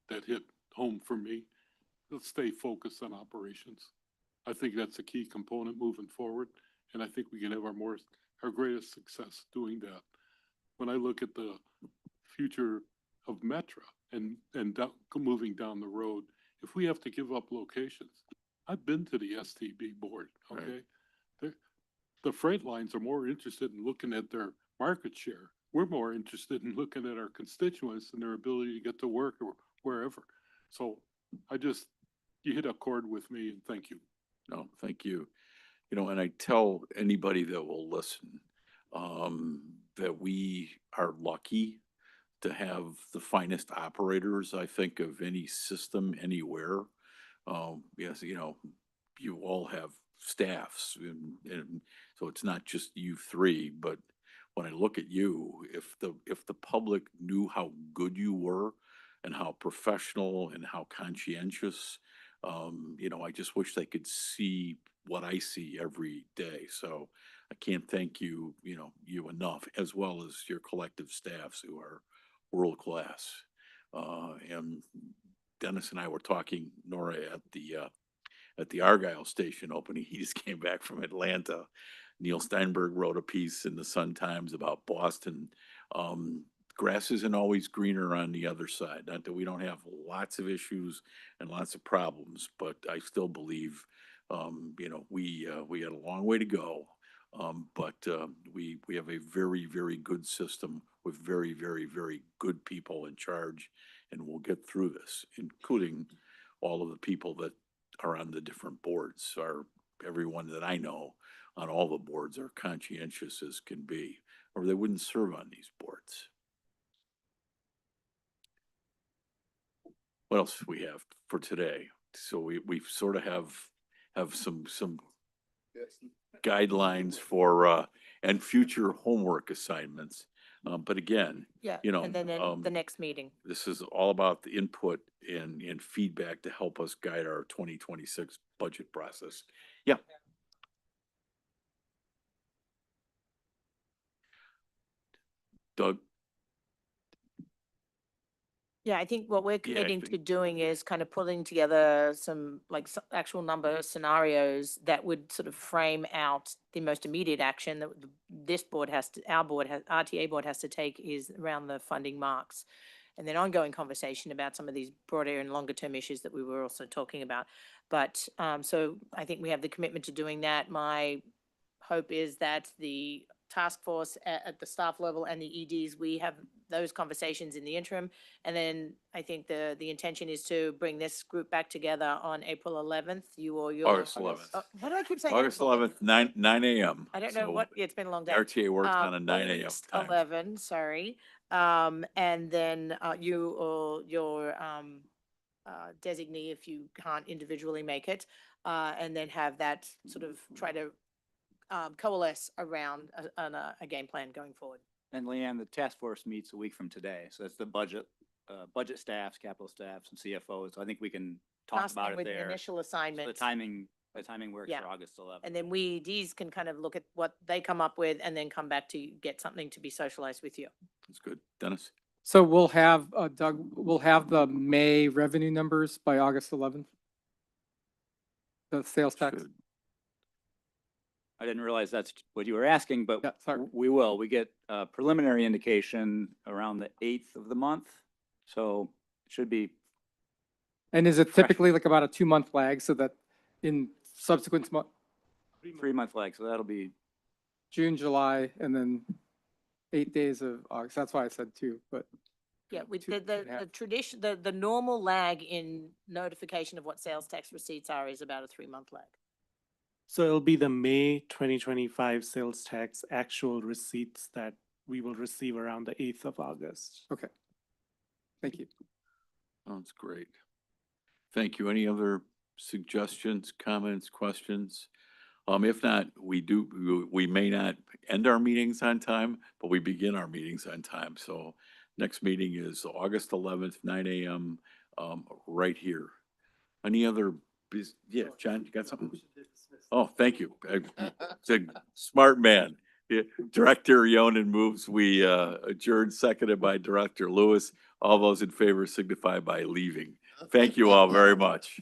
that hit home for me. Let's stay focused on operations. I think that's a key component moving forward, and I think we can have our greatest success doing that. When I look at the future of Metra and moving down the road, if we have to give up locations, I've been to the STB board, okay? Right. The freight lines are more interested in looking at their market share we're more interested in looking at our constituents and their ability to get to work or wherever. So you hit a chord with me, and thank you. No, thank you. You know, and I tell anybody that will listen, that we are lucky to have the finest operators, I think, of any system anywhere. Yes, you know, you all have staffs and so it's not just you three, but when I look at you, if the public knew how good you were and how professional and how conscientious, you know, I just wish they could see what I see every day. So I can't thank you, you enough, as well as your collective staffs who are world class. And Dennis and I were talking, Nora, at the Argyle station opening. He just came back from Atlanta. Neil Steinberg wrote a piece in the Sun Times about Boston. Grass isn't always greener on the other side. Not that we don't have lots of issues and lots of problems, but I still believe, we got a long way to go. But we have a very, very good system with very, very, very good people in charge, and we'll get through this, including all of the people that are on the different boards. Everyone that I know on all the boards are conscientious as can be, or they wouldn't serve on these boards. What else we have for today? So we sort of have some guidelines for and future homework assignments. But again, Yeah, and then the next meeting. this is all about the input and feedback to help us guide our 2026 budget process. Yeah. Doug? Yeah, I think what we're committing to doing is kind of pulling together some actual number scenarios that would sort of frame out the most immediate action that this board RTA board has to take is around the funding marks. And then ongoing conversation about some of these broader and longer term issues that we were also talking about. But so I think we have the commitment to doing that. My hope is that the task force at the staff level and the EDs, we have those conversations in the interim. And then I think the intention is to bring this group back together on April 11th. You or your August 11th. Why do I keep saying August 11th, 9 a.m. I don't know what, it's been a long day. RTA works on a 9 a.m. August time. 11, sorry. And then you or your designee, if you can't individually make it, and then have that sort of try to coalesce around a game plan going forward. And Leanne, the task force meets a week from today, so that's the budget staffs, capital staffs, and CFOs. So I think we can talk Task about them it with the there. initial So assignment. the timing works Yeah. for August 11th. And then we, Ds, can kind of look at what they come up with and then come back to get something to be socialized with you. That's good. Dennis? So we'll have, Doug, we'll have the May revenue numbers by August 11th. The sales tax. Should. I didn't realize that's what you were asking, but Yeah, sorry. we will. We get a preliminary indication around the 8th of the month. So it should be. And is it typically like about a 2-month lag so that in subsequent month, 3-month lag, so that'll be. June, July, and then 8 days of August? That's why I said 2, but. Yeah, we Two did and a half. the tradition, the normal lag in notification of what sales tax receipts are is about a 3-month lag. So it'll be the May 2025 sales tax actual receipts that we will receive around the 8th of August. Okay. Thank you. Sounds great. Thank you. Any other suggestions, comments, questions? If not, we may not end our meetings on time, but we begin our meetings on time. So next meeting is August 11th, 9 a.m. Right here. Any other yeah, John, you got something? Oh, thank you. It's a smart man. Yeah, Director Yonan moves. We adjourn, seconded by Director Lewis. All those in favor signify by leaving. Thank you all very much.